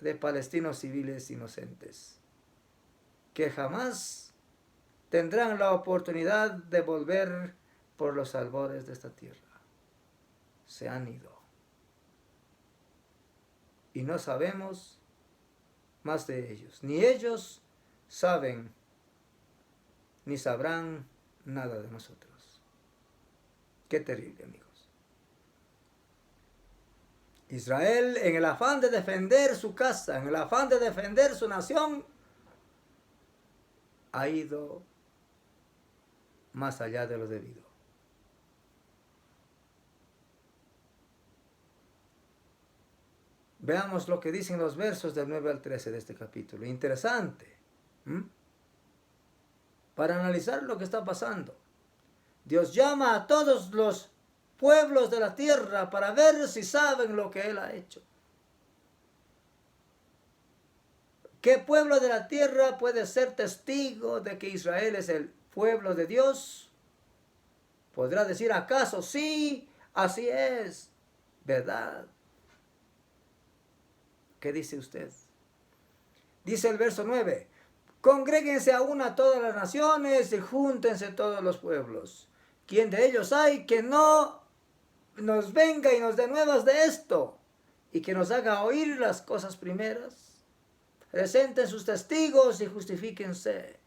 de palestinos civiles inocentes, que jamás tendrán la oportunidad de volver por los albores de esta tierra. Se han ido. Y no sabemos más de ellos. Ni ellos saben, ni sabrán nada de nosotros. Qué terrible, amigos. Israel, en el afán de defender su casa, en el afán de defender su nación, ha ido más allá de lo debido. Veamos lo que dicen los versos del 9 al 13 de este capítulo. Interesante. Para analizar lo que está pasando. Dios llama a todos los pueblos de la tierra para ver si saben lo que Él ha hecho. ¿Qué pueblo de la tierra puede ser testigo de que Israel es el pueblo de Dios? ¿Podrá decir acaso, sí, así es, verdad? ¿Qué dice usted? Dice el verso 9, congréguense aún a todas las naciones y júntense todos los pueblos. ¿Quién de ellos hay que no nos venga y nos dé nuevas de esto y que nos haga oír las cosas primeras? Presenten sus testigos y justifíquense.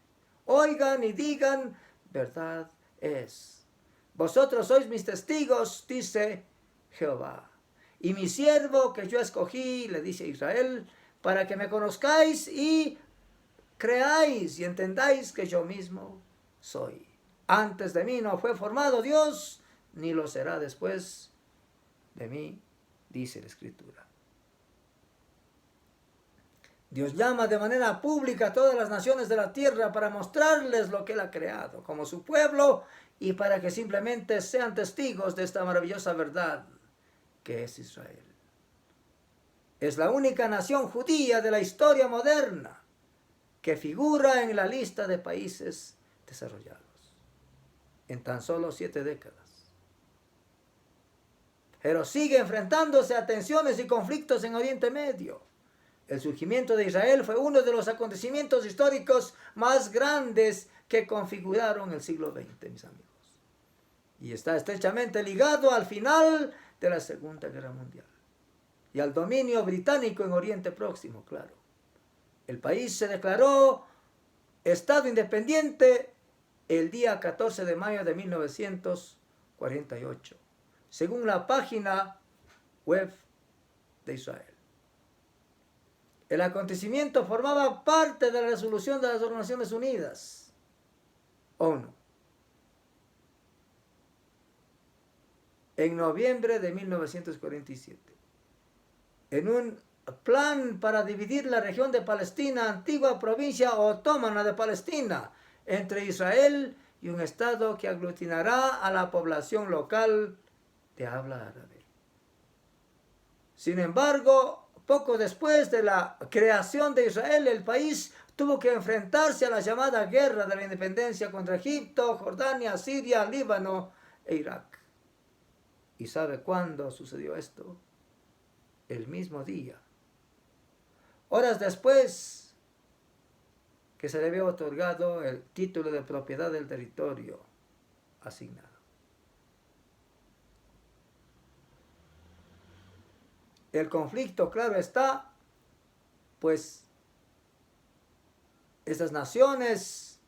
Oigan y digan, verdad es. Vosotros sois mis testigos, dice Jehová. Y mi siervo que yo escogí, le dice Israel, para que me conozcáis y creáis y entendáis que yo mismo soy. Antes de mí no fue formado Dios, ni lo será después de mí, dice la Escritura. Dios llama de manera pública a todas las naciones de la tierra para mostrarles lo que Él ha creado como su pueblo y para que simplemente sean testigos de esta maravillosa verdad que es Israel. Es la única nación judía de la historia moderna que figura en la lista de países desarrollados en tan solo 7 décadas. Pero sigue enfrentándose a tensiones y conflictos en Oriente Medio. El surgimiento de Israel fue uno de los acontecimientos históricos más grandes que configuraron el siglo XX, mis amigos. Y está estrechamente ligado al final de la Segunda Guerra Mundial y al dominio británico en Oriente Próximo, claro. El país se declaró Estado independiente el día 14 de mayo de 1948, según la página web de Israel. El acontecimiento formaba parte de la resolución de las Naciones Unidas, ONU, en noviembre de 1947, en un plan para dividir la región de Palestina, antigua provincia otomana de Palestina, entre Israel y un estado que aglutinará a la población local de habla árabe. Sin embargo, poco después de la creación de Israel, el país tuvo que enfrentarse a la llamada Guerra de la Independencia contra Egipto, Jordania, Siria, Líbano e Irak. ¿Y sabe cuándo sucedió esto? El mismo día, horas después que se le había otorgado el título de propiedad del territorio asignado. El conflicto, claro está, pues estas naciones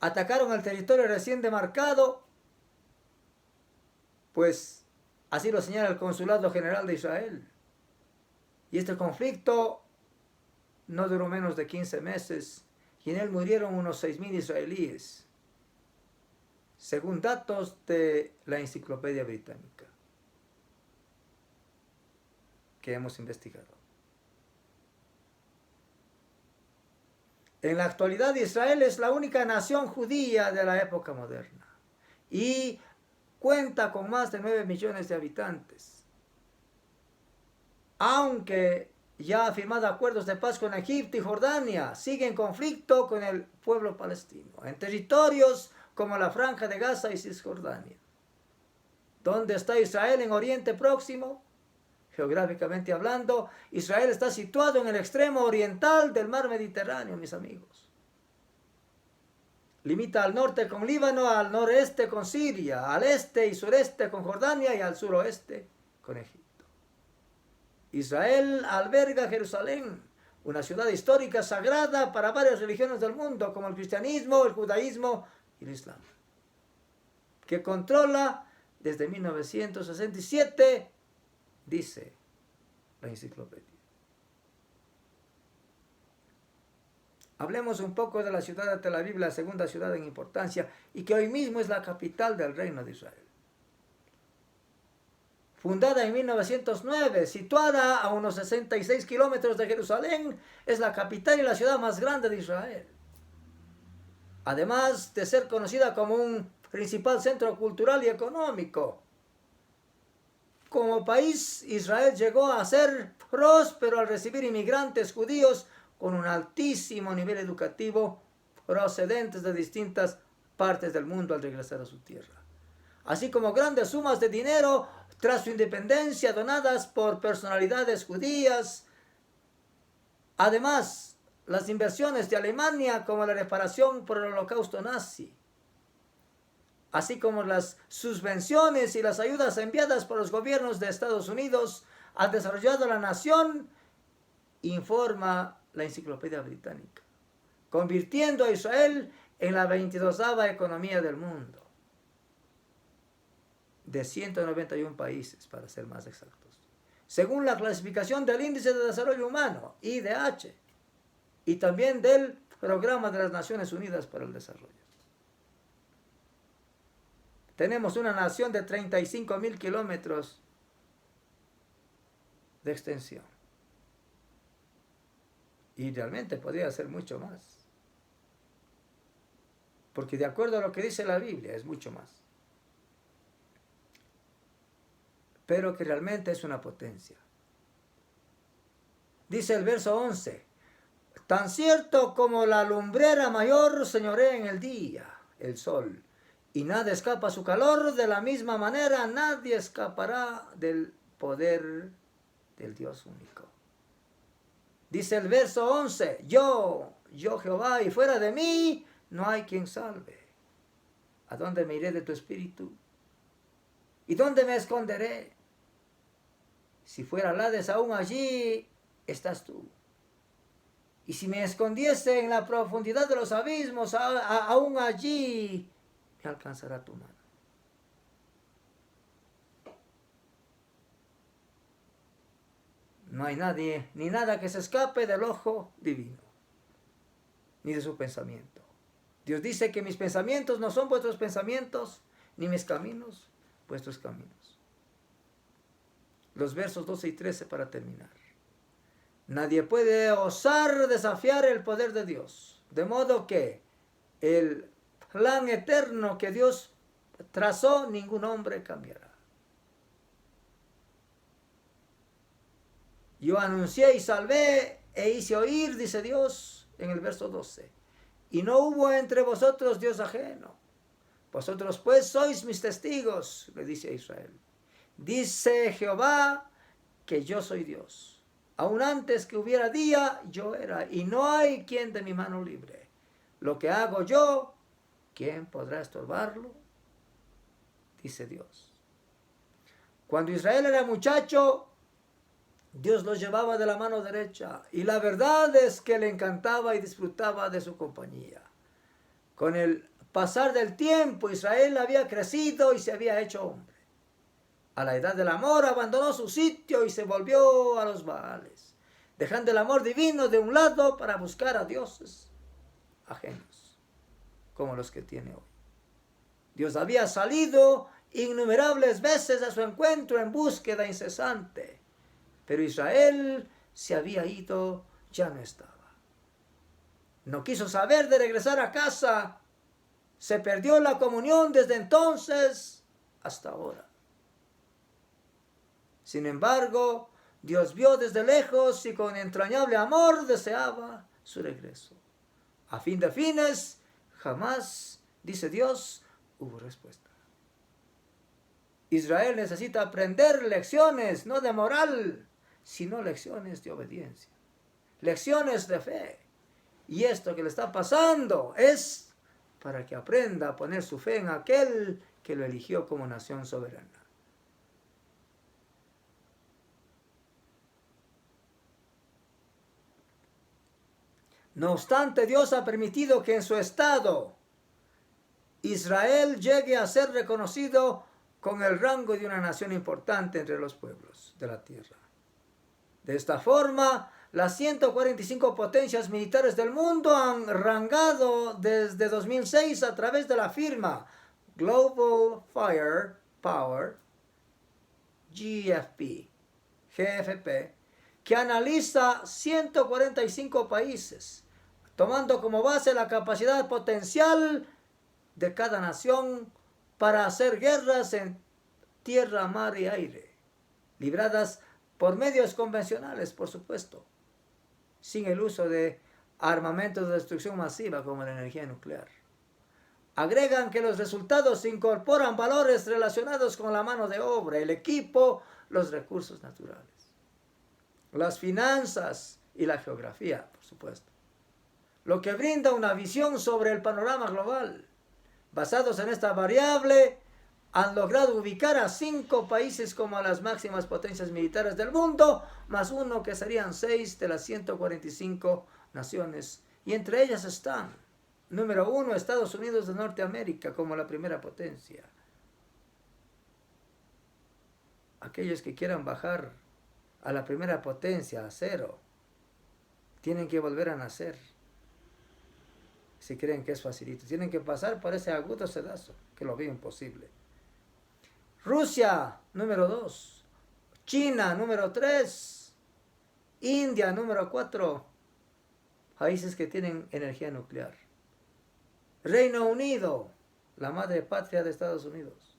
atacaron el territorio recién demarcado, pues así lo señala el Consulado General de Israel. Y este conflicto no duró menos de 15 meses y en él murieron unos 6.000 israelíes, según datos de la Enciclopedia Británica que hemos investigado. En la actualidad Israel es la única nación judía de la época moderna y cuenta con más de 9 millones de habitantes. Aunque ya ha firmado acuerdos de paz con Egipto y Jordania, sigue en conflicto con el pueblo palestino, en territorios como la Franja de Gaza y Cisjordania. ¿Dónde está Israel en Oriente Próximo? Geográficamente hablando, Israel está situado en el extremo oriental del mar Mediterráneo, mis amigos. Limita al norte con Líbano, al noreste con Siria, al este y sureste con Jordania y al suroeste con Egipto. Israel alberga Jerusalén, una ciudad histórica sagrada para varias religiones del mundo, como el cristianismo, el judaísmo y el islam, que controla desde 1967, dice la enciclopedia. Hablemos un poco de la ciudad de Tel Aviv, la segunda ciudad en importancia, y que hoy mismo es la capital del Reino de Israel. Fundada en 1909, situada a unos 66 kilómetros de Jerusalén, es la capital y la ciudad más grande de Israel. Además de ser conocida como un principal centro cultural y económico. Como país, Israel llegó a ser próspero al recibir inmigrantes judíos con un altísimo nivel educativo procedentes de distintas partes del mundo al regresar a su tierra, así como grandes sumas de dinero tras su independencia donadas por personalidades judías. Además, las inversiones de Alemania como la reparación por el holocausto nazi, así como las subvenciones y las ayudas enviadas por los gobiernos de Estados Unidos al desarrollo de la nación, informa la Enciclopedia Británica, convirtiendo a Israel en la 22ª economía del mundo, de 191 países para ser más exactos, según la clasificación del Índice de Desarrollo Humano, IDH, y también del Programa de las Naciones Unidas para el Desarrollo. Tenemos una nación de 35.000 kilómetros de extensión. Y realmente podría ser mucho más. Porque de acuerdo a lo que dice la Biblia, es mucho más. Pero que realmente es una potencia. Dice el verso 11, tan cierto como la lumbrera mayor señorea en el día, el sol, y nada escapa a su calor, de la misma manera nadie escapará del poder del Dios único. Dice el verso 11, yo Jehová, y fuera de mí no hay quien salve. ¿A dónde me iré de tu espíritu? ¿Y dónde me esconderé? Si fuera al Hades, aún allí estás tú. Y si me escondiese en la profundidad de los abismos, aún allí me alcanzará tu mano. No hay nadie ni nada que se escape del ojo divino, ni de su pensamiento. Dios dice que mis pensamientos no son vuestros pensamientos, ni mis caminos vuestros caminos. Los versos 12 y 13 para terminar. Nadie puede osar desafiar el poder de Dios, de modo que el plan eterno que Dios trazó, ningún hombre cambiará. Yo anuncié y salvé e hice oír, dice Dios en el verso 12. Y no hubo entre vosotros Dios ajeno. Vosotros pues sois mis testigos, le dice a Israel. Dice Jehová que yo soy Dios. Aún antes que hubiera día, yo era, y no hay quien de mi mano libre. Lo que hago yo, ¿quién podrá estorbarlo? Dice Dios. Cuando Israel era muchacho, Dios lo llevaba de la mano derecha, y la verdad es que le encantaba y disfrutaba de su compañía. Con el pasar del tiempo, Israel había crecido y se había hecho hombre. A la edad del amor abandonó su sitio y se volvió a los Baales, dejando el amor divino de un lado para buscar a dioses ajenos, como los que tiene hoy. Dios había salido innumerables veces a su encuentro en búsqueda incesante, pero Israel se había ido, ya no estaba. No quiso saber de regresar a casa. Se perdió la comunión desde entonces hasta ahora. Sin embargo, Dios vio desde lejos y con entrañable amor deseaba su regreso. A fin de fines, jamás, dice Dios, hubo respuesta. Israel necesita aprender lecciones, no de moral, sino lecciones de obediencia, lecciones de fe. Y esto que le está pasando es para que aprenda a poner su fe en aquel que lo eligió como nación soberana. No obstante, Dios ha permitido que en su estado Israel llegue a ser reconocido con el rango de una nación importante entre los pueblos de la tierra. De esta forma, las 145 potencias militares del mundo han rangado desde 2006 a través de la firma Global Firepower, GFP, que analiza 145 países, tomando como base la capacidad potencial de cada nación para hacer guerras en tierra, mar y aire, libradas por medios convencionales, por supuesto, sin el uso de armamentos de destrucción masiva como la energía nuclear. Agregan que los resultados incorporan valores relacionados con la mano de obra, el equipo, los recursos naturales, las finanzas y la geografía, por supuesto. Lo que brinda una visión sobre el panorama global. Basados en esta variable, han logrado ubicar a 5 países como las máximas potencias militares del mundo, más uno que serían 6 de las 145 naciones. Y entre ellas están, número 1, Estados Unidos de Norteamérica como la primera potencia. Aquellos que quieran bajar a la primera potencia, a 0, tienen que volver a nacer. Si creen que es facilito, tienen que pasar por ese agudo sedazo, que lo veo imposible. Rusia, número 2. China, número 3. India, número 4. Países que tienen energía nuclear. Reino Unido, la madre patria de Estados Unidos.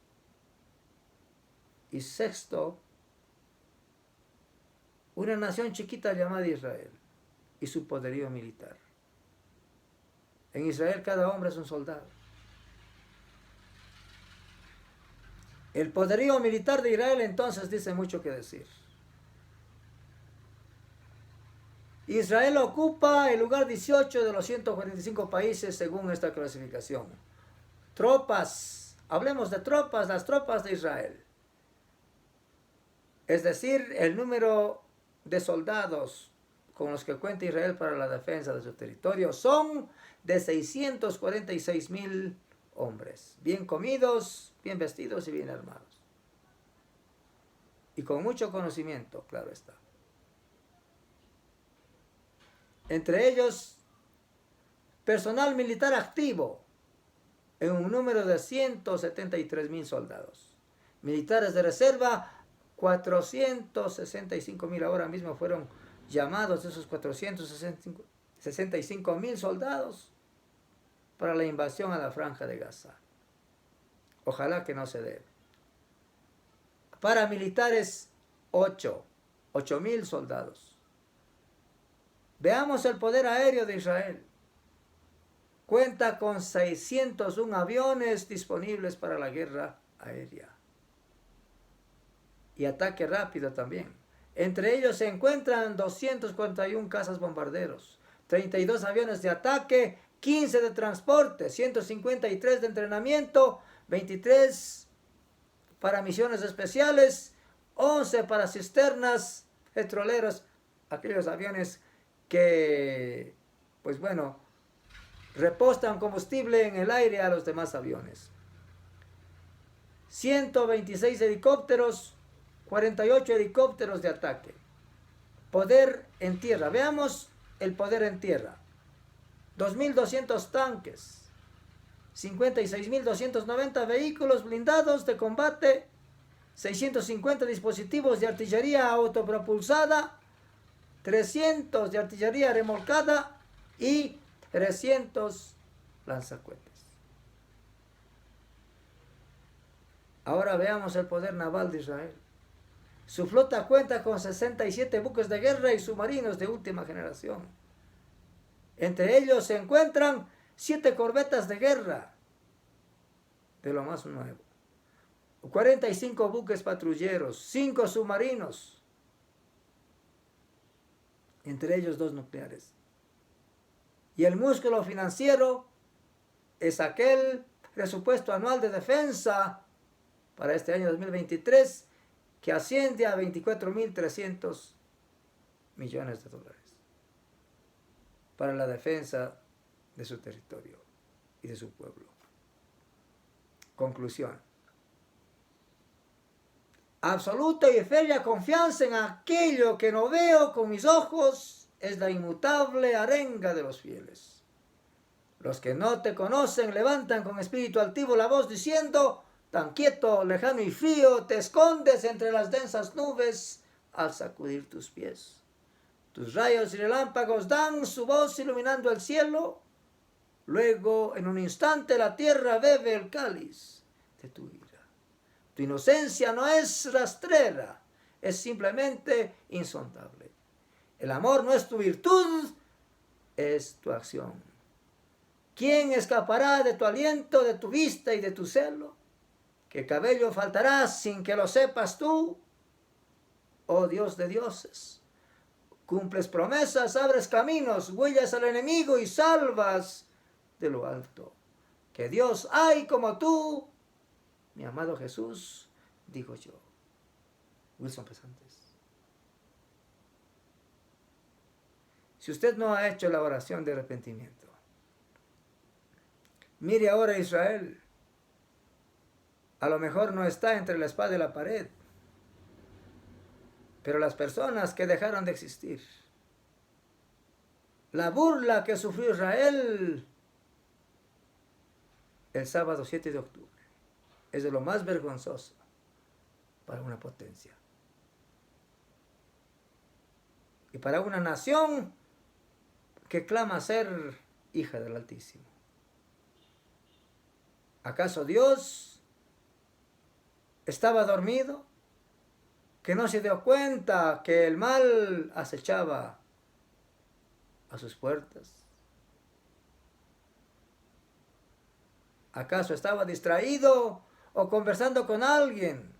Y 6, una nación chiquita llamada Israel y su poderío militar. En Israel cada hombre es un soldado. El poderío militar de Israel entonces dice mucho que decir. Israel ocupa el lugar 18 de los 145 países según esta clasificación. Tropas, hablemos de tropas, las tropas de Israel. Es decir, el número de soldados con los que cuenta Israel para la defensa de su territorio son de 646,000 hombres, bien comidos, bien vestidos y bien armados. Y con mucho conocimiento, claro está. Entre ellos, personal militar activo, en un número de 173,000 soldados. Militares de reserva, 465,000 ahora mismo fueron llamados esos 465,000 soldados para la invasión a la Franja de Gaza. Ojalá que no se dé. Paramilitares, 8,000 soldados. Veamos el poder aéreo de Israel. Cuenta con 601 aviones disponibles para la guerra aérea. Y ataque rápido también. Entre ellos se encuentran 241 cazas bombarderos, 32 aviones de ataque, 15 de transporte, 153 de entrenamiento, 23 para misiones especiales, 11 para cisternas, petroleros, aquellos aviones que, pues bueno, repostan combustible en el aire a los demás aviones. 126 helicópteros, 48 helicópteros de ataque. Poder en tierra. Veamos el poder en tierra. 2.200 tanques, 56.290 vehículos blindados de combate, 650 dispositivos de artillería autopropulsada, 300 de artillería remolcada y 300 lanzacohetes. Ahora veamos el poder naval de Israel. Su flota cuenta con 67 buques de guerra y submarinos de última generación. Entre ellos se encuentran 7 corbetas de guerra, de lo más nuevo, 45 buques patrulleros, 5 submarinos, entre ellos 2 nucleares. Y el músculo financiero es aquel presupuesto anual de defensa para este año 2023 que asciende a 24.300 millones de dólares para la defensa de su territorio y de su pueblo. Conclusión. Absoluta y férrea confianza en aquello que no veo con mis ojos es la inmutable arenga de los fieles. Los que no te conocen levantan con espíritu altivo la voz diciendo: tan quieto, lejano y frío, te escondes entre las densas nubes al sacudir tus pies. Tus rayos y relámpagos dan su voz iluminando el cielo. Luego, en un instante, la tierra bebe el cáliz de tu ira. Tu inocencia no es rastrera, es simplemente insondable. El amor no es tu virtud, es tu acción. ¿Quién escapará de tu aliento, de tu vista y de tu celo? ¿Qué cabello faltará sin que lo sepas tú? Oh Dios de dioses, cumples promesas, abres caminos, huellas al enemigo y salvas de lo alto. Que Dios hay como tú, mi amado Jesús, digo yo. Wilson Pesantes. Si usted no ha hecho la oración de arrepentimiento, mire ahora Israel. A lo mejor no está entre la espada y la pared, pero las personas que dejaron de existir, la burla que sufrió Israel el sábado 7 de octubre, es de lo más vergonzoso para una potencia. Y para una nación que clama ser hija del Altísimo. ¿Acaso Dios estaba dormido? ¿Que no se dio cuenta que el mal acechaba a sus puertas? ¿Acaso estaba distraído o conversando con alguien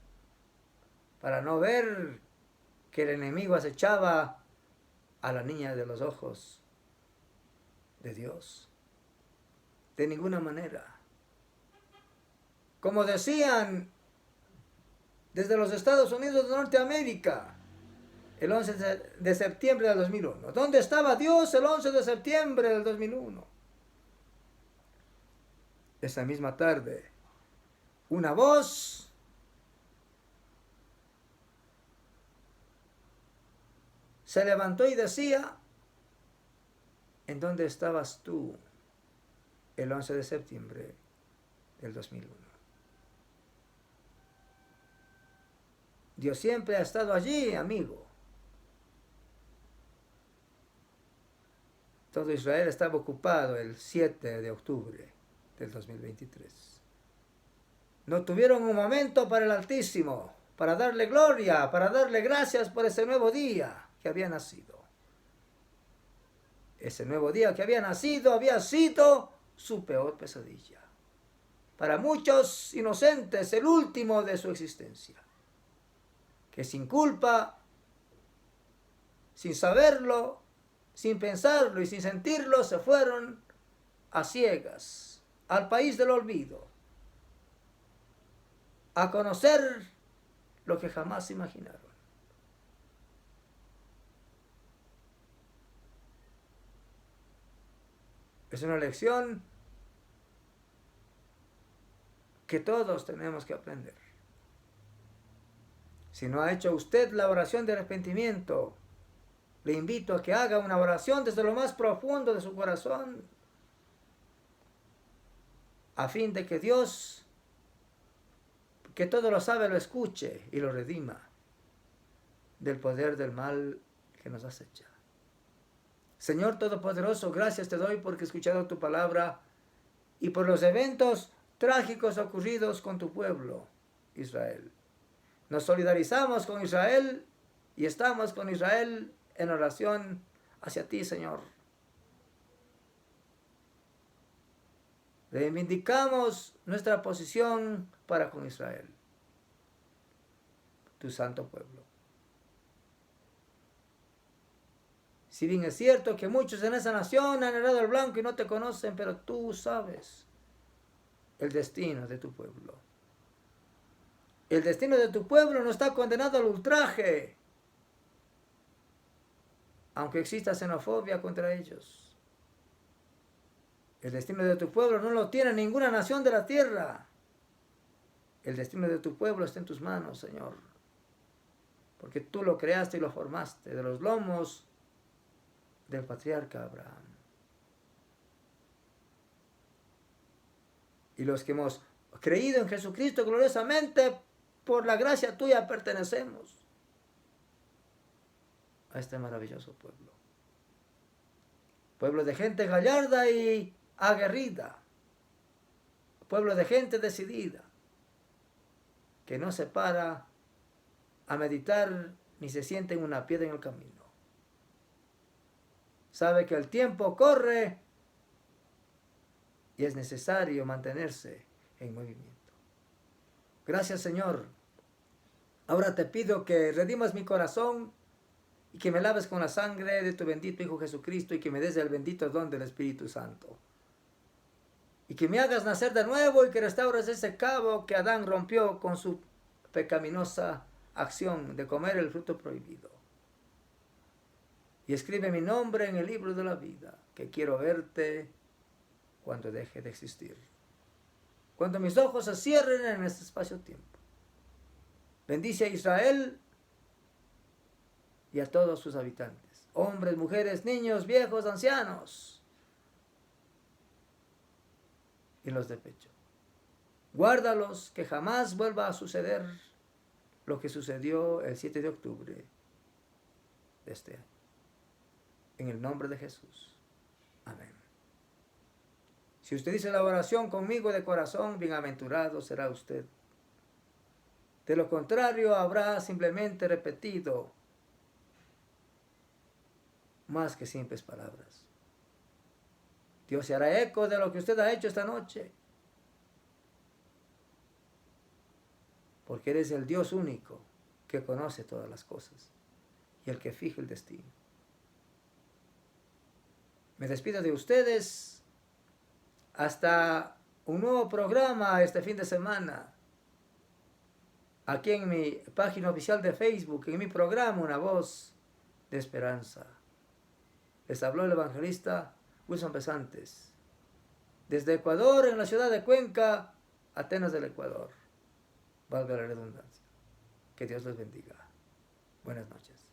para no ver que el enemigo acechaba a la niña de los ojos de Dios? De ninguna manera. Como decían desde los Estados Unidos de Norteamérica, el 11 de septiembre del 2001. ¿Dónde estaba Dios el 11 de septiembre del 2001? Esa misma tarde, una voz se levantó y decía: ¿en dónde estabas tú el 11 de septiembre del 2001? Dios siempre ha estado allí, amigo. Todo Israel estaba ocupado el 7 de octubre del 2023. No tuvieron un momento para el Altísimo, para darle gloria, para darle gracias por ese nuevo día que había nacido. Ese nuevo día que había nacido había sido su peor pesadilla. Para muchos inocentes, el último de su existencia. Que sin culpa, sin saberlo, sin pensarlo y sin sentirlo, se fueron a ciegas al país del olvido, a conocer lo que jamás imaginaron. Es una lección que todos tenemos que aprender. Si no ha hecho usted la oración de arrepentimiento, le invito a que haga una oración desde lo más profundo de su corazón, a fin de que Dios, que todo lo sabe, lo escuche y lo redima del poder del mal que nos acecha. Señor Todopoderoso, gracias te doy porque he escuchado tu palabra y por los eventos trágicos ocurridos con tu pueblo, Israel. Nos solidarizamos con Israel y estamos con Israel en oración hacia ti, Señor. Reivindicamos nuestra posición para con Israel, tu santo pueblo. Si bien es cierto que muchos en esa nación han heredado el blanco y no te conocen, pero tú sabes el destino de tu pueblo. El destino de tu pueblo no está condenado al ultraje, aunque exista xenofobia contra ellos. El destino de tu pueblo no lo tiene ninguna nación de la tierra. El destino de tu pueblo está en tus manos, Señor, porque tú lo creaste y lo formaste de los lomos del patriarca Abraham. Y los que hemos creído en Jesucristo gloriosamente, por la gracia tuya pertenecemos a este maravilloso pueblo. Pueblo de gente gallarda y aguerrida. Pueblo de gente decidida, que no se para a meditar ni se sienta en una piedra en el camino. sabe que el tiempo corre y es necesario mantenerse en movimiento. Gracias, Señor. Ahora te pido que redimas mi corazón y que me laves con la sangre de tu bendito Hijo Jesucristo y que me des el bendito don del Espíritu Santo. Y que me hagas nacer de nuevo y que restaures ese cabo que Adán rompió con su pecaminosa acción de comer el fruto prohibido. Y escribe mi nombre en el libro de la vida, que quiero verte cuando deje de existir. Cuando mis ojos se cierren en este espacio-tiempo. Bendice a Israel y a todos sus habitantes, hombres, mujeres, niños, viejos, ancianos, y los de pecho. Guárdalos, que jamás vuelva a suceder lo que sucedió el 7 de octubre de este año. En el nombre de Jesús. Amén. Si usted dice la oración conmigo de corazón, bienaventurado será usted. De lo contrario, habrá simplemente repetido más que simples palabras. Dios se hará eco de lo que usted ha hecho esta noche. Porque Él es el Dios único que conoce todas las cosas y el que fija el destino. Me despido de ustedes hasta un nuevo programa este fin de semana. Aquí en mi página oficial de Facebook, en mi programa Una Voz de Esperanza. Les habló el evangelista Wilson Pesantes. Desde Ecuador, en la ciudad de Cuenca, Atenas del Ecuador. Valga la redundancia. Que Dios les bendiga. Buenas noches.